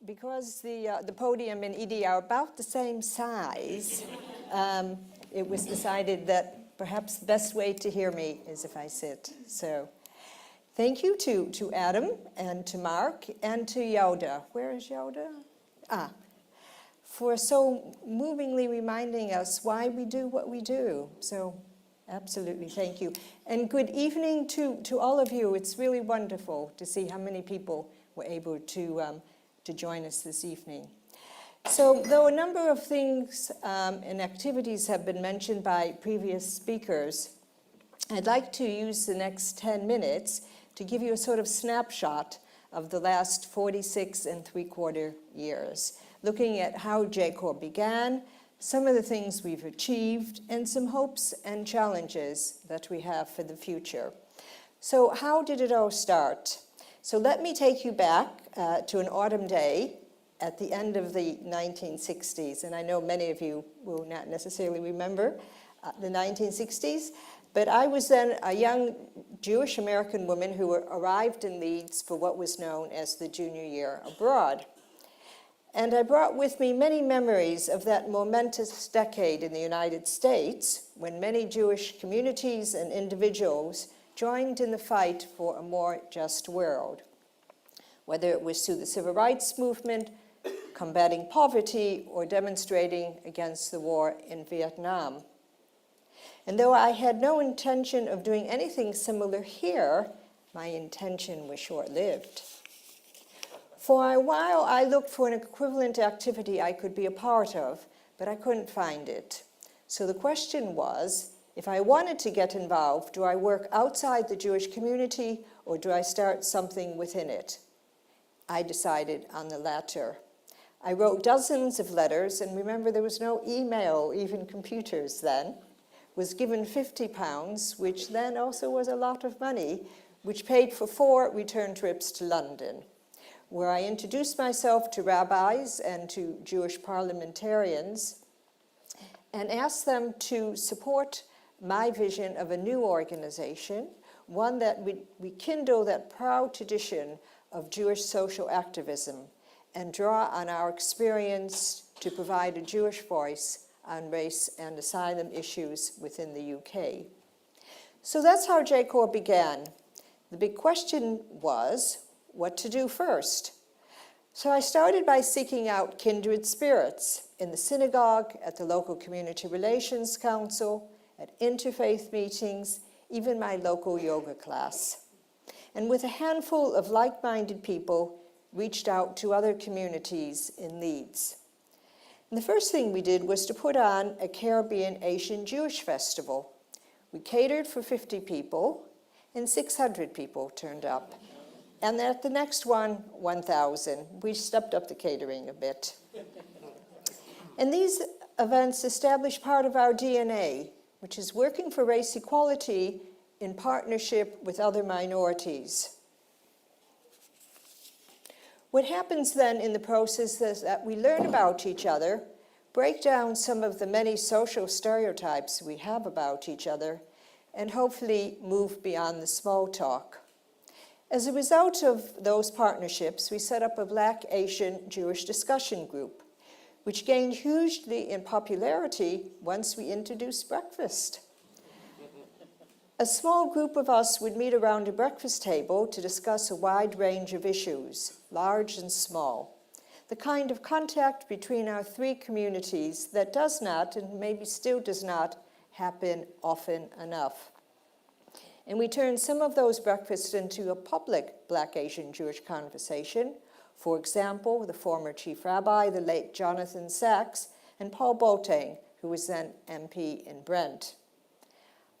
K: Because the podium and Edie are about the same size, it was decided that perhaps the best way to hear me is if I sit. So thank you to Adam and to Mark and to Yalda. Where is Yalda? For so movingly reminding us why we do what we do. So absolutely, thank you. And good evening to all of you. It's really wonderful to see how many people were able to join us this evening. So though a number of things and activities have been mentioned by previous speakers, I'd like to use the next 10 minutes to give you a sort of snapshot of the last 46 3/4 years, looking at how JCORE began, some of the things we've achieved, and some hopes and challenges that we have for the future. So how did it all start? So let me take you back to an autumn day at the end of the 1960s. And I know many of you will not necessarily remember the 1960s, but I was then a young Jewish American woman who arrived in Leeds for what was known as the junior year abroad. And I brought with me many memories of that momentous decade in the United States when many Jewish communities and individuals joined in the fight for a more just world. whether it was through the civil rights movement, combating poverty, or demonstrating against the war in Vietnam. And though I had no intention of doing anything similar here, my intention was short-lived. For a while, I looked for an equivalent activity I could be a part of, but I couldn't find it. So the question was, if I wanted to get involved, do I work outside the Jewish community or do I start something within it? I decided on the latter. I wrote dozens of letters, and remember there was no email, even computers then, was given £50, which then also was a lot of money, which paid for 4 return trips to London, where I introduced myself to rabbis and to Jewish parliamentarians and asked them to support my vision of a new organization, one that would rekindle that proud tradition of Jewish social activism and draw on our experience to provide a Jewish voice on race and asylum issues within the UK. So that's how JCORE began. The big question was what to do first. So I started by seeking out kindred spirits in the synagogue, at the local community relations council, at interfaith meetings, even my local yoga class. And with a handful of like-minded people, reached out to other communities in Leeds. And the first thing we did was to put on a Caribbean Asian Jewish festival. We catered for 50 people, and 600 people turned up. And at the next one, 1,000. We stepped up the catering a bit. And these events established part of our DNA, which is working for race equality in partnership with other minorities. What happens then in the process is that we learn about each other, break down some of the many social stereotypes we have about each other, and hopefully move beyond the small talk. As a result of those partnerships, we set up a Black Asian Jewish discussion group, which gained hugely in popularity once we introduced breakfast. A small group of us would meet around a breakfast table to discuss a wide range of issues, large and small, the kind of contact between our 3 communities that does not, and maybe still does not, happen often enough. And we turned some of those breakfasts into a public Black Asian Jewish conversation. For example, the former chief rabbi, the late Jonathan Sachs, and Paul Boateng, who was then MP in Brent.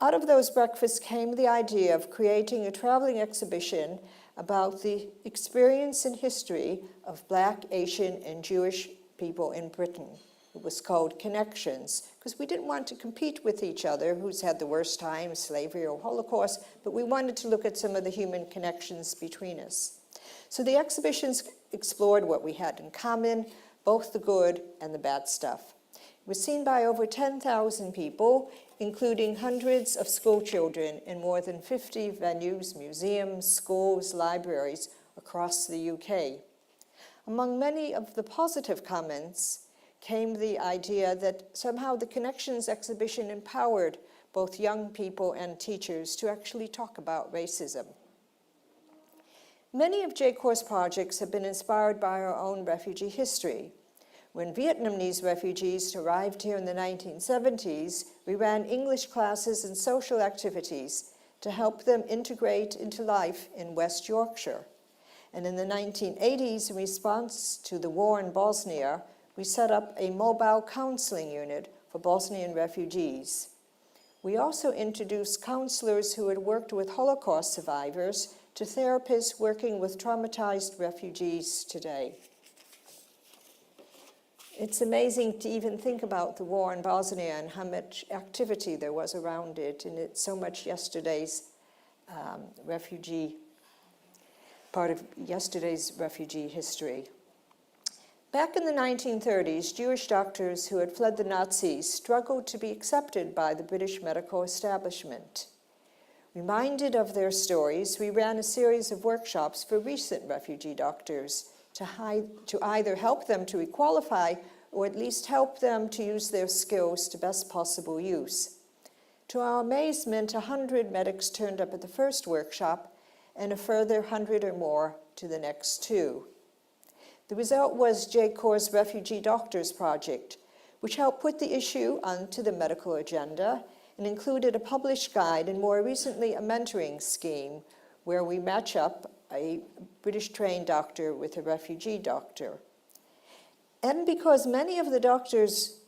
K: Out of those breakfasts came the idea of creating a traveling exhibition about the experience and history of Black, Asian, and Jewish people in Britain. It was called Connections, because we didn't want to compete with each other, who's had the worst time, slavery or Holocaust, but we wanted to look at some of the human connections between us. So the exhibitions explored what we had in common, both the good and the bad stuff. It was seen by over 10,000 people, including hundreds of school children in more than 50 venues, museums, schools, libraries across the UK. Among many of the positive comments came the idea that somehow the Connections exhibition empowered both young people and teachers to actually talk about racism. Many of JCORE's projects have been inspired by our own refugee history. When Vietnamese refugees arrived here in the 1970s, we ran English classes and social activities to help them integrate into life in West Yorkshire. And in the 1980s, in response to the war in Bosnia, we set up a mobile counseling unit for Bosnian refugees. We also introduced counselors who had worked with Holocaust survivors to therapists working with traumatized refugees today. It's amazing to even think about the war in Bosnia and how much activity there was around it, and it's so much part of yesterday's refugee history. Back in the 1930s, Jewish doctors who had fled the Nazis struggled to be accepted by the British medical establishment. Reminded of their stories, we ran a series of workshops for recent refugee doctors to either help them to requalify or at least help them to use their skills to best possible use. To our amazement, 100 medics turned up at the first workshop, and a further 100 or more to the next 2. The result was JCORE's Refugee Doctors Project, which helped put the issue onto the medical agenda and included a published guide and more recently a mentoring scheme where we match up a British trained doctor with a refugee doctor. And because many of the doctors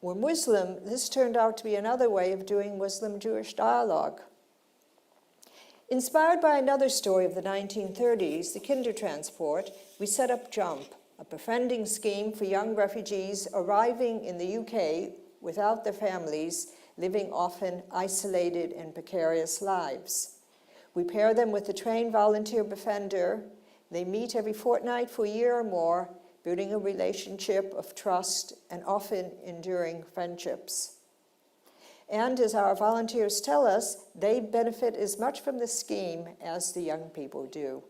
K: were Muslim, this turned out to be another way of doing Muslim-Jewish dialogue. Inspired by another story of the 1930s, the Kindertransport, we set up JUMP, a befriending scheme for young refugees arriving in the UK without their families, living often isolated and precarious lives. We pair them with a trained volunteer befriender. They meet every fortnight for a year or more, building a relationship of trust and often enduring friendships. And as our volunteers tell us, they benefit as much from the scheme as the young people do.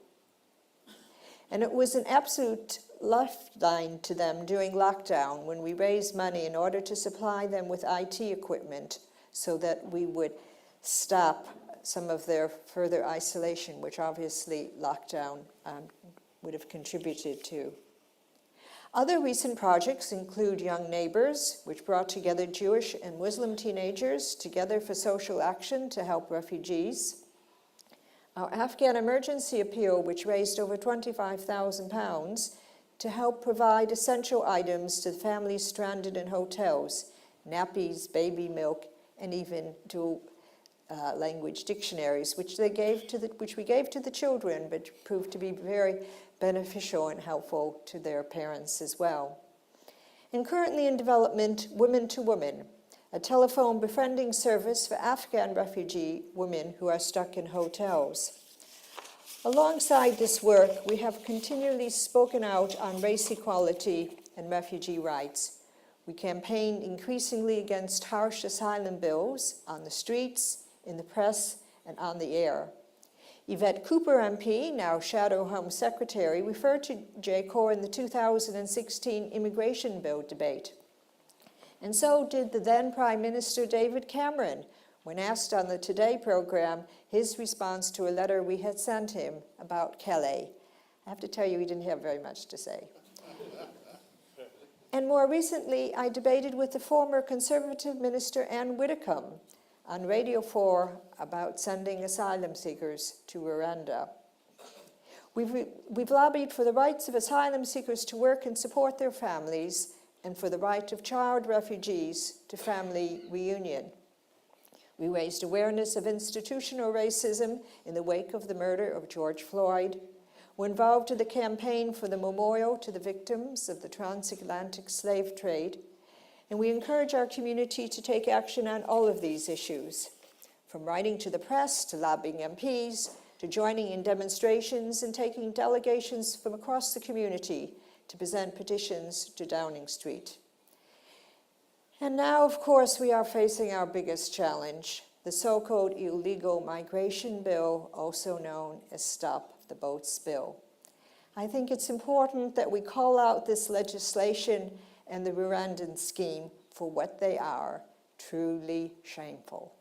K: And it was an absolute lifeline to them during lockdown when we raised money in order to supply them with IT equipment so that we would stop some of their further isolation, which obviously lockdown would have contributed to. Other recent projects include Young Neighbors, which brought together Jewish and Muslim teenagers together for social action to help refugees. Our Afghan Emergency Appeal, which raised over £25,000 to help provide essential items to families stranded in hotels, nappies, baby milk, and even dual language dictionaries, which we gave to the children, but proved to be very beneficial and helpful to their parents as well. And currently in development, Women to Women, a telephone befriending service for Afghan refugee women who are stuck in hotels. Alongside this work, we have continually spoken out on race equality and refugee rights. We campaigned increasingly against harsh asylum bills on the streets, in the press, and on the air. Yvette Cooper MP, now Shadow Home Secretary, referred to JCORE in the 2016 immigration bill debate. And so did the then Prime Minister David Cameron when asked on the Today program his response to a letter we had sent him about Calais. I have to tell you, he didn't have very much to say. And more recently, I debated with the former Conservative Minister Anne Widdecombe on Radio 4 about sending asylum seekers to Rwanda. We've lobbied for the rights of asylum seekers to work and support their families and for the right of child refugees to family reunion. We raised awareness of institutional racism in the wake of the murder of George Floyd. We're involved in the campaign for the memorial to the victims of the transatlantic slave trade. And we encourage our community to take action on all of these issues, from writing to the press, to lobbying MPs, to joining in demonstrations and taking delegations from across the community to present petitions to Downing Street. And now, of course, we are facing our biggest challenge, the so-called illegal migration bill, also known as Stop the Boats Bill. I think it's important that we call out this legislation and the Rwandan scheme for what they are, truly shameful.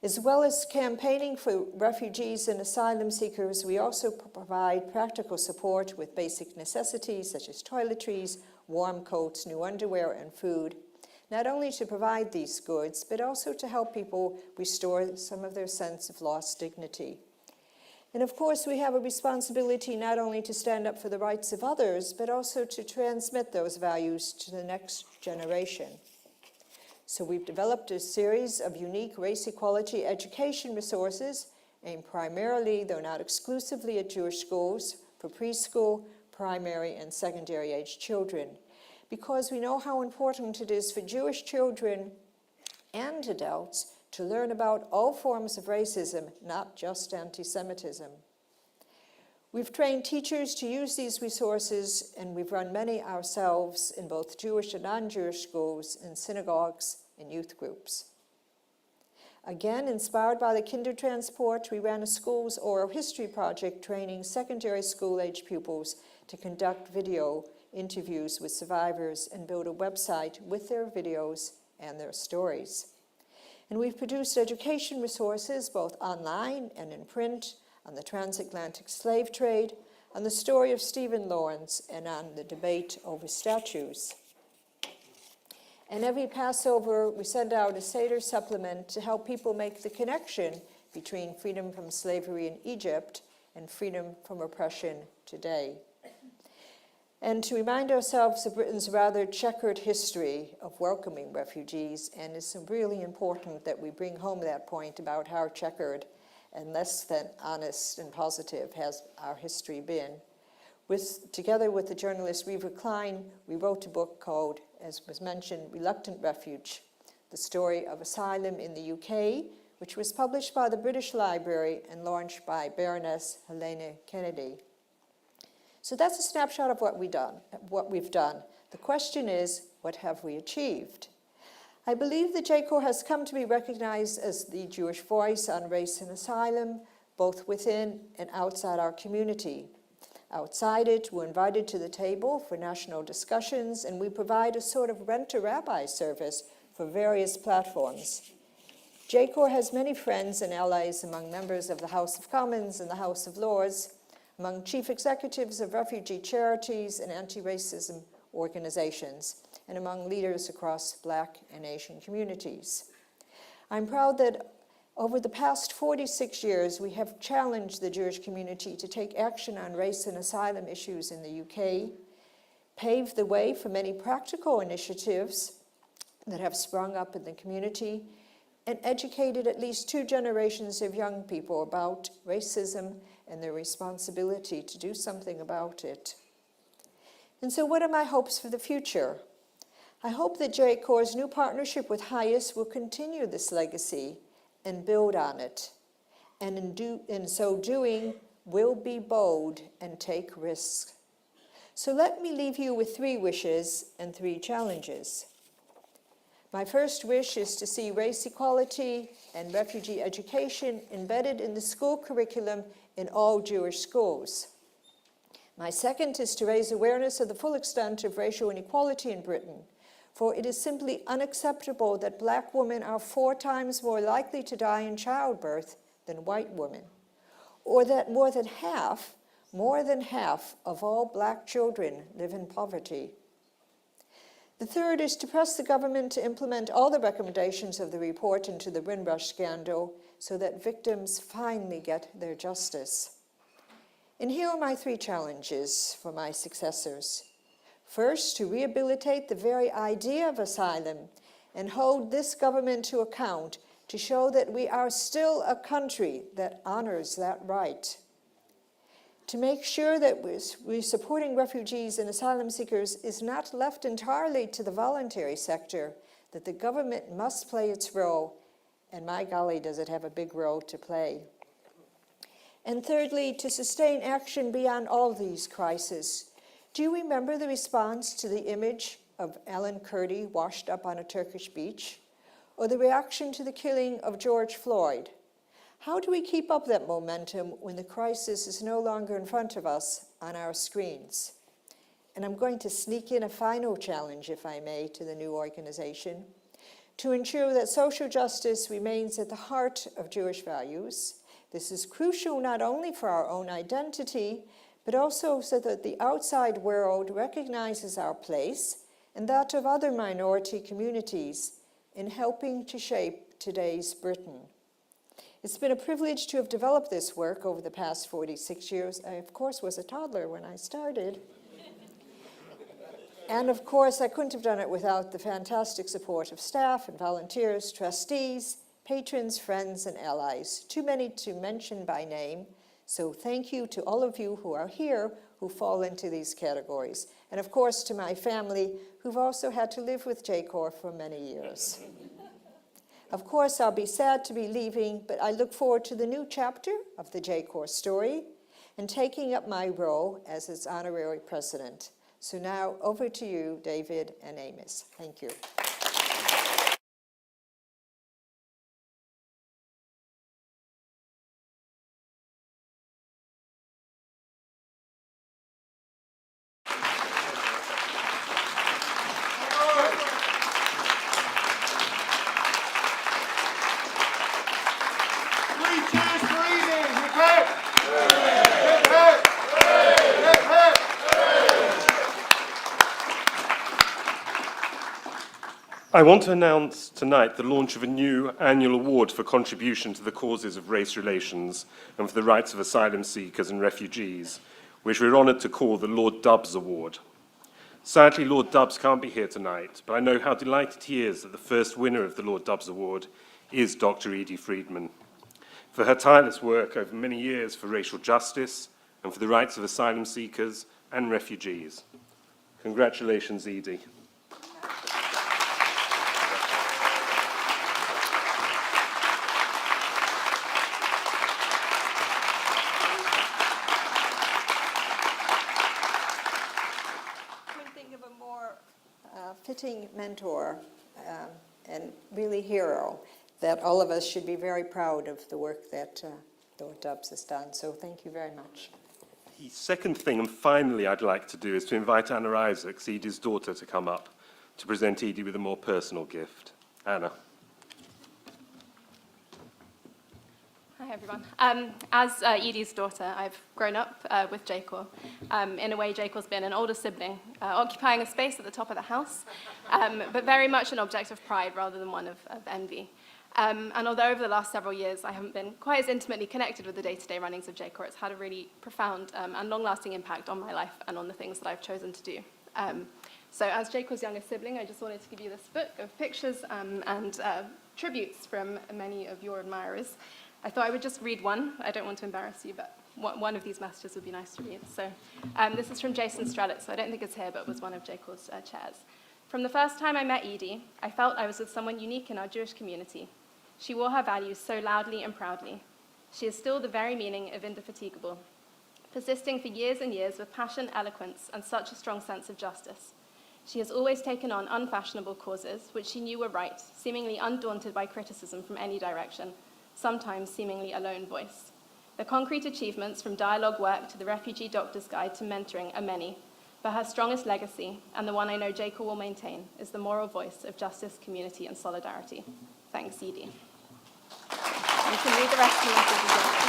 K: As well as campaigning for refugees and asylum seekers, we also provide practical support with basic necessities such as toiletries, warm coats, new underwear, and food, not only to provide these goods, but also to help people restore some of their sense of lost dignity. And of course, we have a responsibility not only to stand up for the rights of others, but also to transmit those values to the next generation. So we've developed a series of unique race equality education resources aimed primarily, though not exclusively, at Jewish schools for preschool, primary, and secondary age children, because we know how important it is for Jewish children and adults to learn about all forms of racism, not just anti-Semitism. We've trained teachers to use these resources, and we've run many ourselves in both Jewish and non-Jewish schools, in synagogues, and youth groups. Again, inspired by the Kindertransport, we ran a school's oral history project training secondary school-age pupils to conduct video interviews with survivors and build a website with their videos and their stories. And we've produced education resources, both online and in print, on the transatlantic slave trade, on the story of Stephen Lawrence, and on the debate over statues. And every Passover, we send out a Seder supplement to help people make the connection between freedom from slavery in Egypt and freedom from oppression today. And to remind ourselves of Britain's rather checkered history of welcoming refugees, and it's really important that we bring home that point about how checkered and less than honest and positive has our history been. Together with the journalist Reva Klein, we wrote a book called, as was mentioned, Reluctant Refuge, the story of asylum in the UK, which was published by the British Library and launched by Baroness Helena Kennedy. So that's a snapshot of what we've done. The question is, what have we achieved? I believe that JCORE has come to be recognized as the Jewish voice on race and asylum, both within and outside our community. Outside it, we're invited to the table for national discussions, and we provide a sort of rent-a-rabbi service for various platforms. JCORE has many friends and allies among members of the House of Commons and the House of Lords, among chief executives of refugee charities and anti-racism organizations, and among leaders across Black and Asian communities. I'm proud that over the past 46 years, we have challenged the Jewish community to take action on race and asylum issues in the UK, paved the way for many practical initiatives that have sprung up in the community, and educated at least 2 generations of young people about racism and their responsibility to do something about it. And so what are my hopes for the future? I hope that JCORE's new partnership with HIAS will continue this legacy and build on it, and in so doing, will be bold and take risks. So let me leave you with 3 wishes and 3 challenges. My first wish is to see race equality and refugee education embedded in the school curriculum in all Jewish schools. My second is to raise awareness of the full extent of racial inequality in Britain, for it is simply unacceptable that Black women are 4 times more likely to die in childbirth than white women, or that more than half of all Black children live in poverty. The third is to press the government to implement all the recommendations of the report into the Windrush scandal so that victims finally get their justice. And here are my 3 challenges for my successors. First, to rehabilitate the very idea of asylum and hold this government to account to show that we are still a country that honors that right. To make sure that we're supporting refugees and asylum seekers is not left entirely to the voluntary sector, that the government must play its role, and my golly, does it have a big role to play. And thirdly, to sustain action beyond all these crises. Do you remember the response to the image of Alan Kurdi washed up on a Turkish beach? Or the reaction to the killing of George Floyd? How do we keep up that momentum when the crisis is no longer in front of us on our screens? And I'm going to sneak in a final challenge, if I may, to the new organization, to ensure that social justice remains at the heart of Jewish values. This is crucial not only for our own identity, but also so that the outside world recognizes our place and that of other minority communities in helping to shape today's Britain. It's been a privilege to have developed this work over the past 46 years. I, of course, was a toddler when I started. And, of course, I couldn't have done it without the fantastic support of staff and volunteers, trustees, patrons, friends, and allies. Too many to mention by name. So thank you to all of you who are here who fall into these categories. And, of course, to my family, who've also had to live with JCORE for many years. Of course, I'll be sad to be leaving, but I look forward to the new chapter of the JCORE story and taking up my role as its honorary president. So now, over to you, David and Amos. Thank you.
B: I want to announce tonight the launch of a new annual award for contribution to the causes of race relations and for the rights of asylum seekers and refugees, which we're honoured to call the Lord Dubs Award. Sadly, Lord Dubs can't be here tonight, but I know how delighted he is that the first winner of the Lord Dubs Award is Dr. Edie Friedman, for her tireless work over many years for racial justice and for the rights of asylum seekers and refugees. Congratulations, Edie.
K: Fitting mentor and really hero that all of us should be very proud of the work that Lord Dubs has done. So thank you very much.
B: The second thing, and finally, I'd like to do is to invite Anna Isaacs, Edie's daughter, to come up to present Edie with a more personal gift. Anna.
L: Hi, everyone. As Edie's daughter, I've grown up with JCORE. In a way, JCORE's been an older sibling, occupying a space at the top of the house, but very much an object of pride rather than one of envy. And although over the last several years I haven't been quite as intimately connected with the day-to-day runnings of JCORE, it's had a really profound and long-lasting impact on my life and on the things that I've chosen to do. So as JCORE's youngest sibling, I just wanted to give you this book of pictures and tributes from many of your admirers. I thought I would just read one. I don't want to embarrass you, but one of these messages would be nice to read. So this is from Jason Strelitz, so I don't think it's here, but was one of JCORE's chairs. From the first time I met Edie, I felt I was with someone unique in our Jewish community. She wore her values so loudly and proudly. She is still the very meaning of indefatigable, persisting for years and years with passion, eloquence, and such a strong sense of justice. She has always taken on unfashionable causes, which she knew were right, seemingly undaunted by criticism from any direction, sometimes seemingly a lone voice. The concrete achievements from dialogue work to the Refugee Doctor's Guide to mentoring are many, but her strongest legacy, and the one I know JCORE will maintain, is the moral voice of justice, community, and solidarity. Thanks, Edie. You can read the rest of the message as well.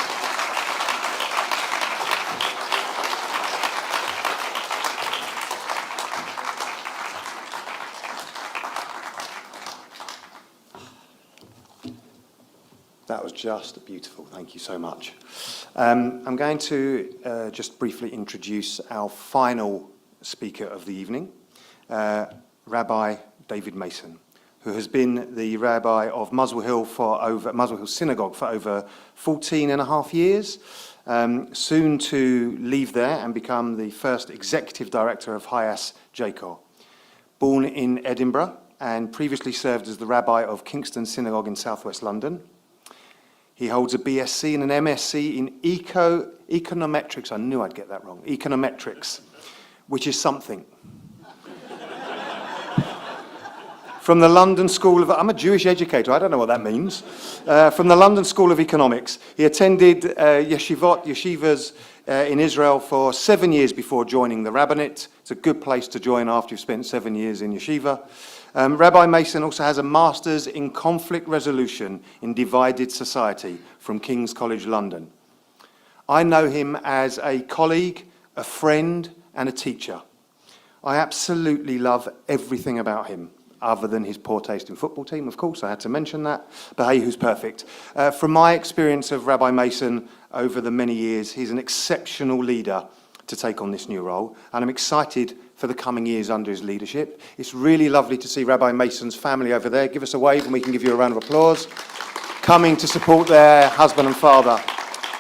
A: That was just beautiful. Thank you so much. I'm going to just briefly introduce our final speaker of the evening, Rabbi David Mason, who has been the rabbi of Muswell Hill Synagogue for over 14 and a half years, soon to leave there and become the first Executive Director of HIAS+JCORE. Born in Edinburgh and previously served as the rabbi of Kingston Synagogue in southwest London. He holds a BSc and an MSc in econometrics. I knew I'd get that wrong. Econometrics, which is something. From the London School of... I'm a Jewish educator. I don't know what that means. From the London School of Economics. He attended yeshivas in Israel for 7 years before joining the rabbinate. It's a good place to join after you've spent 7 years in yeshiva. Rabbi Mason also has a Master's in Conflict Resolution in Divided Society from King's College London. I know him as a colleague, a friend, and a teacher. I absolutely love everything about him, other than his poor taste in football team, of course, I had to mention that, but hey, who's perfect? From my experience of Rabbi Mason over the many years, he's an exceptional leader to take on this new role, and I'm excited for the coming years under his leadership. It's really lovely to see Rabbi Mason's family over there. Give us a wave and we can give you a round of applause. Coming to support their husband and father.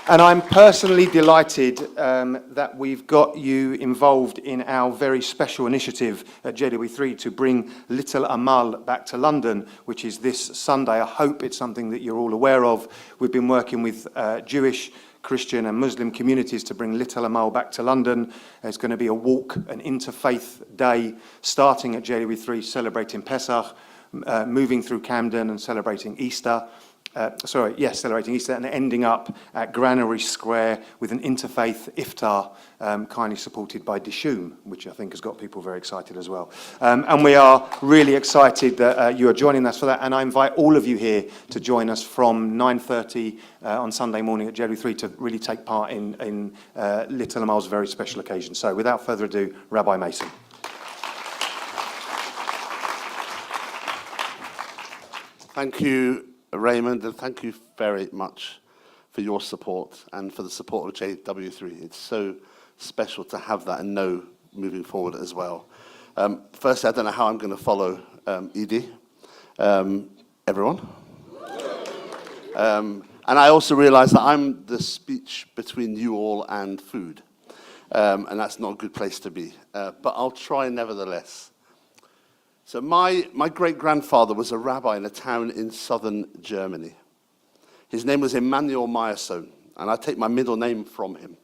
A: And I'm personally delighted that we've got you involved in our very special initiative at JW3 to bring Little Amal back to London, which is this Sunday. I hope it's something that you're all aware of. We've been working with Jewish, Christian and Muslim communities to bring Little Amal back to London. There's going to be a walk, an interfaith day, starting at JW3, celebrating Pesach, moving through Camden and celebrating Easter. Celebrating Easter and ending up at Granary Square with an interfaith iftar, kindly supported by Dishoom, which I think has got people very excited as well. And we are really excited that you are joining us for that. And I invite all of you here to join us from 9:30 on Sunday morning at JW3 to really take part in Little Amal's very special occasion. So without further ado, Rabbi Mason.
M: Thank you, Raymond, and thank you very much for your support and for the support of JW3. It's so special to have that and know moving forward as well. Firstly, I don't know how I'm going to follow Edie. Everyone? And I also realize that I'm the speech between you all and food. And that's not a good place to be. But I'll try nevertheless. So my great-grandfather was a rabbi in a town in southern Germany. His name was Emanuel Meyersohn, and I take my middle name from him.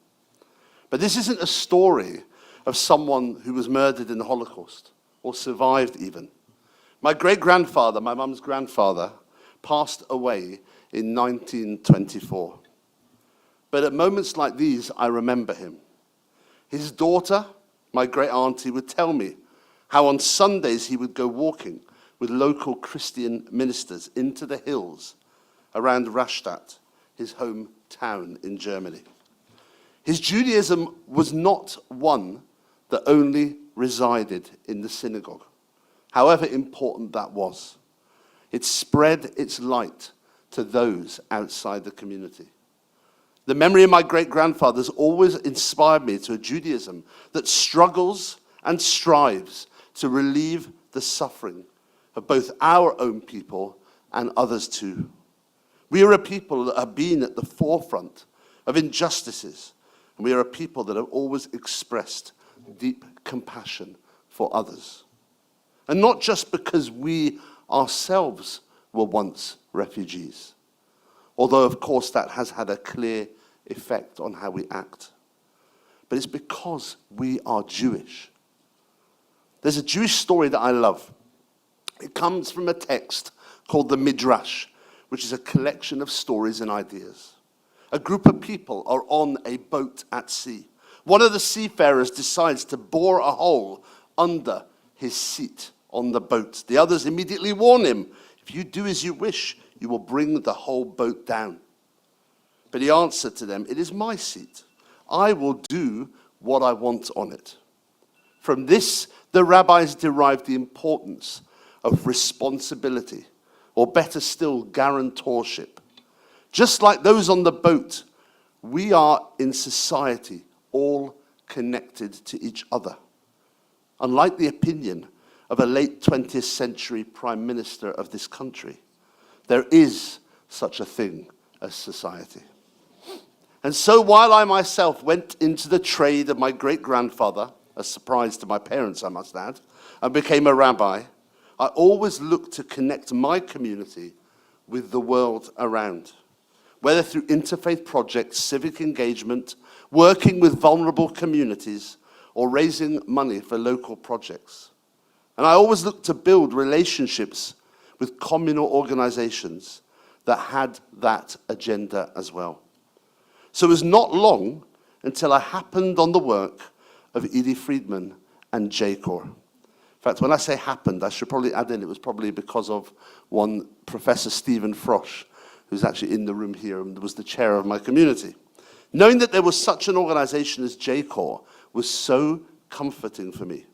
M: But this isn't a story of someone who was murdered in the Holocaust, or survived even. My great-grandfather, my mum's grandfather, passed away in 1924. But at moments like these, I remember him. His daughter, my great-auntie, would tell me how on Sundays he would go walking with local Christian ministers into the hills around Rastatt, his hometown in Germany. His Judaism was not one that only resided in the synagogue, however important that was. It spread its light to those outside the community. The memory of my great-grandfathers always inspired me to a Judaism that struggles and strives to relieve the suffering of both our own people and others too. We are a people that have been at the forefront of injustices, and we are a people that have always expressed deep compassion for others. And not just because we ourselves were once refugees, although of course that has had a clear effect on how we act, but it's because we are Jewish. There's a Jewish story that I love. It comes from a text called the Midrash, which is a collection of stories and ideas. A group of people are on a boat at sea. One of the seafarers decides to bore a hole under his seat on the boat. The others immediately warn him, if you do as you wish, you will bring the whole boat down. But he answered to them, it is my seat. I will do what I want on it. From this, the rabbis derived the importance of responsibility, or better still, guarantorship. Just like those on the boat, we are in society all connected to each other. Unlike the opinion of a late 20th century prime minister of this country, there is such a thing as society. And so while I myself went into the trade of my great-grandfather, a surprise to my parents, I must add, and became a rabbi, I always looked to connect my community with the world around, whether through interfaith projects, civic engagement, working with vulnerable communities, or raising money for local projects. And I always looked to build relationships with communal organizations that had that agenda as well. So it was not long until I happened on the work of Edie Friedman and JCORE. In fact, when I say happened, I should probably add in it was probably because of one Professor Stephen Frosch, who's actually in the room here and was the chair of my community. Knowing that there was such an organization as JCORE was so comforting for me.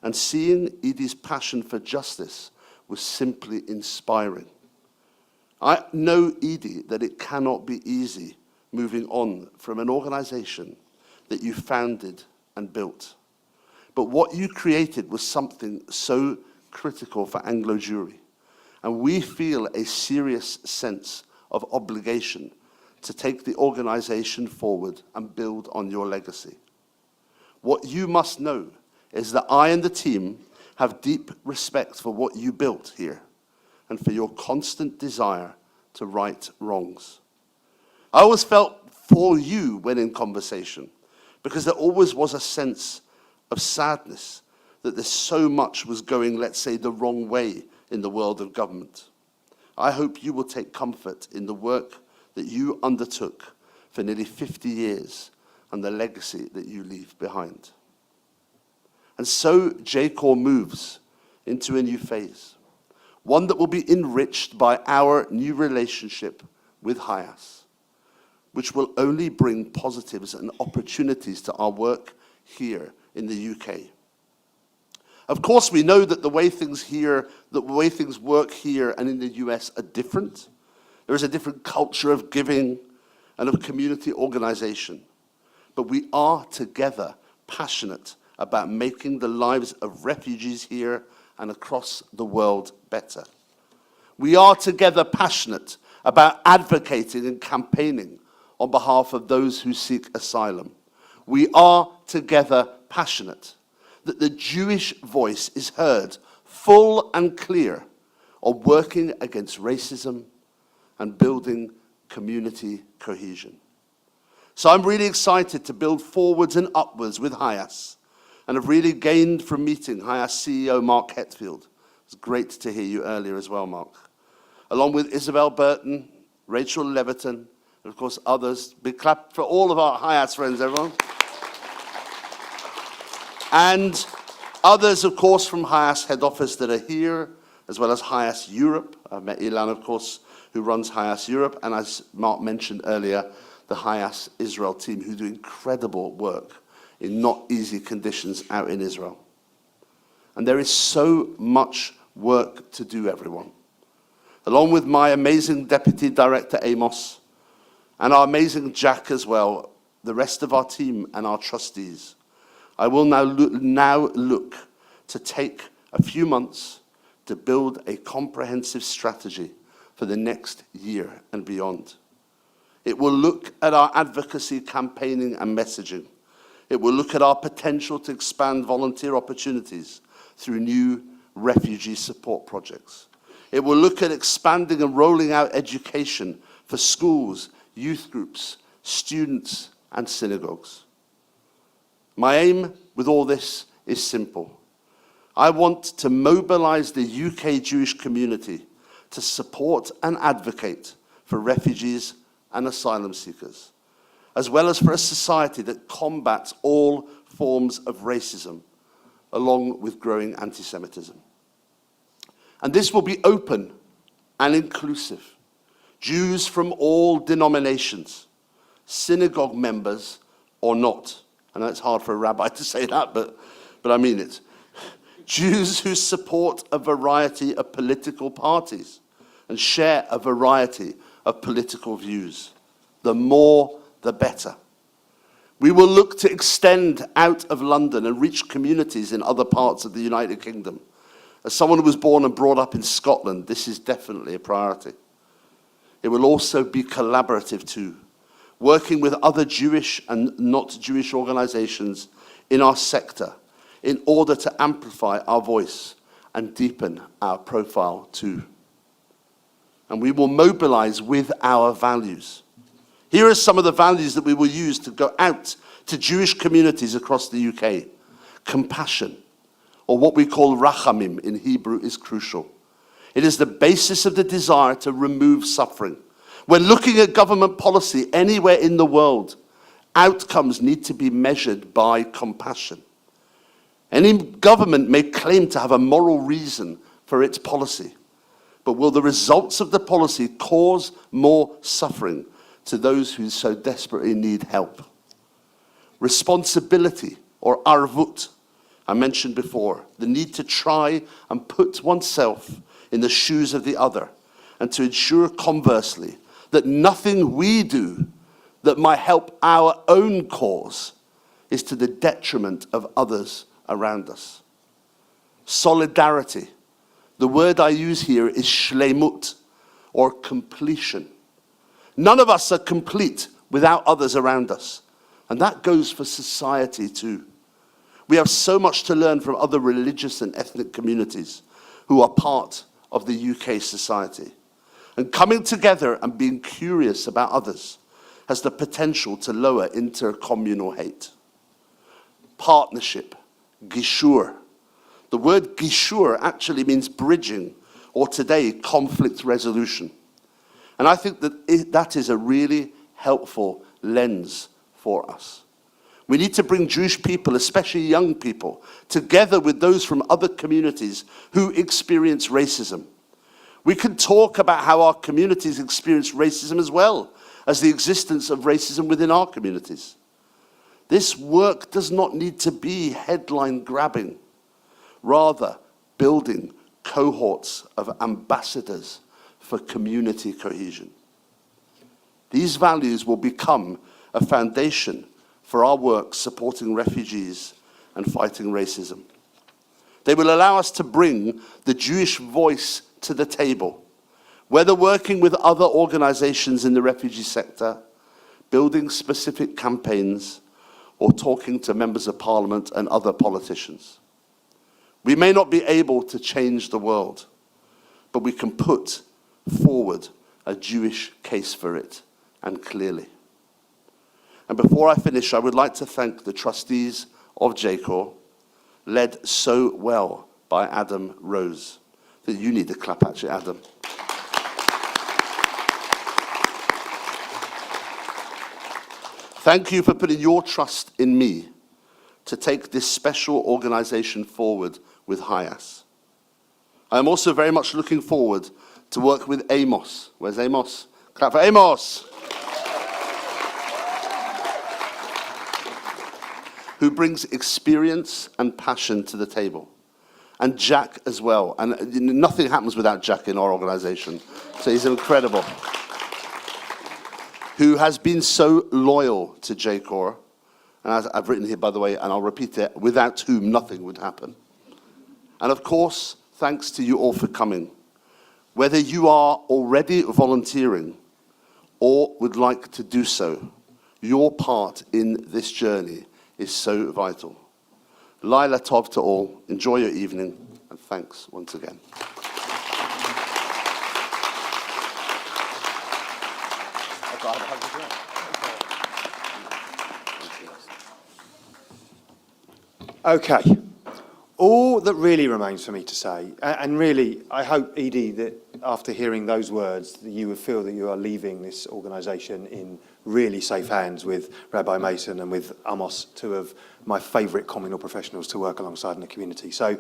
M: And seeing Edie's passion for justice was simply inspiring. I know, Edie, that it cannot be easy moving on from an organization that you founded and built. But what you created was something so critical for Anglo Jewry. And we feel a serious sense of obligation to take the organization forward and build on your legacy. What you must know is that I and the team have deep respect for what you built here and for your constant desire to right wrongs. I always felt for you when in conversation, because there always was a sense of sadness that there's so much was going, let's say, the wrong way in the world of government. I hope you will take comfort in the work that you undertook for nearly 50 years and the legacy that you leave behind. And so JCORE moves into a new phase, one that will be enriched by our new relationship with HIAS, which will only bring positives and opportunities to our work here in the UK. Of course, we know that the way things work here and in the US are different. There is a different culture of giving and of community organization. But we are together passionate about making the lives of refugees here and across the world better. We are together passionate about advocating and campaigning on behalf of those who seek asylum. We are together passionate that the Jewish voice is heard full and clear on working against racism and building community cohesion. So I'm really excited to build forwards and upwards with HIAS, and have really gained from meeting HIAS CEO Mark Hetfield. It was great to hear you earlier as well, Mark. Along with Isabel Burton, Rachel Leviton, and of course others. Big clap for all of our HIAS friends, everyone. And others, of course, from HIAS head office that are here, as well as HIAS Europe. I've met Ilan, of course, who runs HIAS Europe, and as Mark mentioned earlier, the HIAS Israel team, who do incredible work in not easy conditions out in Israel. And there is so much work to do, everyone. Along with my amazing Deputy Director, Amos, and our amazing Jack as well, the rest of our team and our trustees, I will now look to take a few months to build a comprehensive strategy for the next year and beyond. It will look at our advocacy, campaigning, and messaging. It will look at our potential to expand volunteer opportunities through new refugee support projects. It will look at expanding and rolling out education for schools, youth groups, students, and synagogues. My aim with all this is simple. I want to mobilize the UK Jewish community to support and advocate for refugees and asylum seekers, as well as for a society that combats all forms of racism, along with growing anti-Semitism. And this will be open and inclusive. Jews from all denominations, synagogue members or not. I know it's hard for a rabbi to say that, but I mean it. Jews who support a variety of political parties and share a variety of political views. The more, the better. We will look to extend out of London and reach communities in other parts of the United Kingdom. As someone who was born and brought up in Scotland, this is definitely a priority. It will also be collaborative too, working with other Jewish and not Jewish organizations in our sector in order to amplify our voice and deepen our profile too. And we will mobilize with our values. Here are some of the values that we will use to go out to Jewish communities across the UK. Compassion, or what we call rachamim in Hebrew, is crucial. It is the basis of the desire to remove suffering. When looking at government policy anywhere in the world, outcomes need to be measured by compassion. Any government may claim to have a moral reason for its policy, but will the results of the policy cause more suffering to those who so desperately need help? Responsibility, or arvut, I mentioned before, the need to try and put oneself in the shoes of the other, and to ensure conversely that nothing we do that might help our own cause is to the detriment of others around us. Solidarity. The word I use here is shlemut, or completion. None of us are complete without others around us. And that goes for society too. We have so much to learn from other religious and ethnic communities who are part of the UK society. And coming together and being curious about others has the potential to lower intercommunal hate. Partnership, gishur. The word gishur actually means bridging, or today, conflict resolution. And I think that that is a really helpful lens for us. We need to bring Jewish people, especially young people, together with those from other communities who experience racism. We can talk about how our communities experience racism as well as the existence of racism within our communities. This work does not need to be headline grabbing. rather building cohorts of ambassadors for community cohesion. These values will become a foundation for our work supporting refugees and fighting racism. They will allow us to bring the Jewish voice to the table, whether working with other organizations in the refugee sector, building specific campaigns, or talking to members of parliament and other politicians. We may not be able to change the world, but we can put forward a Jewish case for it, and clearly. And before I finish, I would like to thank the trustees of JCORE, led so well by Adam Rose. That you need a clap, actually, Adam. Thank you for putting your trust in me to take this special organization forward with HIAS. I am also very much looking forward to work with Amos. Where's Amos? Clap for Amos! Who brings experience and passion to the table. And Jack as well. And nothing happens without Jack in our organization. So he's incredible. Who has been so loyal to JCORE, and as I've written here, by the way, and I'll repeat it, without whom nothing would happen. And of course, thanks to you all for coming. Whether you are already volunteering or would like to do so, your part in this journey is so vital. Laila tov to all, enjoy your evening, and thanks once again.
A: Okay. All that really remains for me to say, and really, I hope, Edie, that after hearing those words, that you would feel that you are leaving this organisation in really safe hands with Rabbi Mason and with Amos, two of my favourite communal professionals to work alongside in the community. So,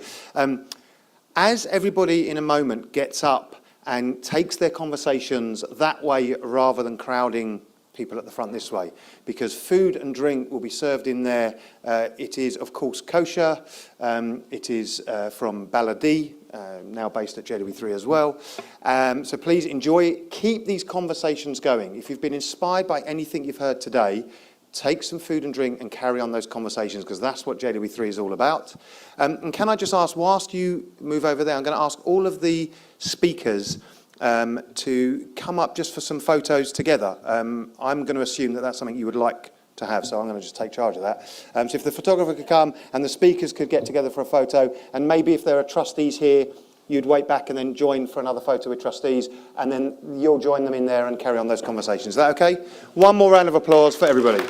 A: as everybody in a moment gets up and takes their conversations that way rather than crowding people at the front this way, because food and drink will be served in there. It is, of course, kosher. It is from Baladi, now based at JW3 as well. So please enjoy it. Keep these conversations going. If you've been inspired by anything you've heard today, take some food and drink and carry on those conversations, because that's what JW3 is all about. And can I just ask, whilst you move over there, I'm going to ask all of the speakers to come up just for some photos together. I'm going to assume that that's something you would like to have, so I'm going to just take charge of that. So if the photographer could come and the speakers could get together for a photo, and maybe if there are trustees here, you'd wait back and then join for another photo with trustees, and then you'll join them in there and carry on those conversations. Is that okay? One more round of applause for everybody.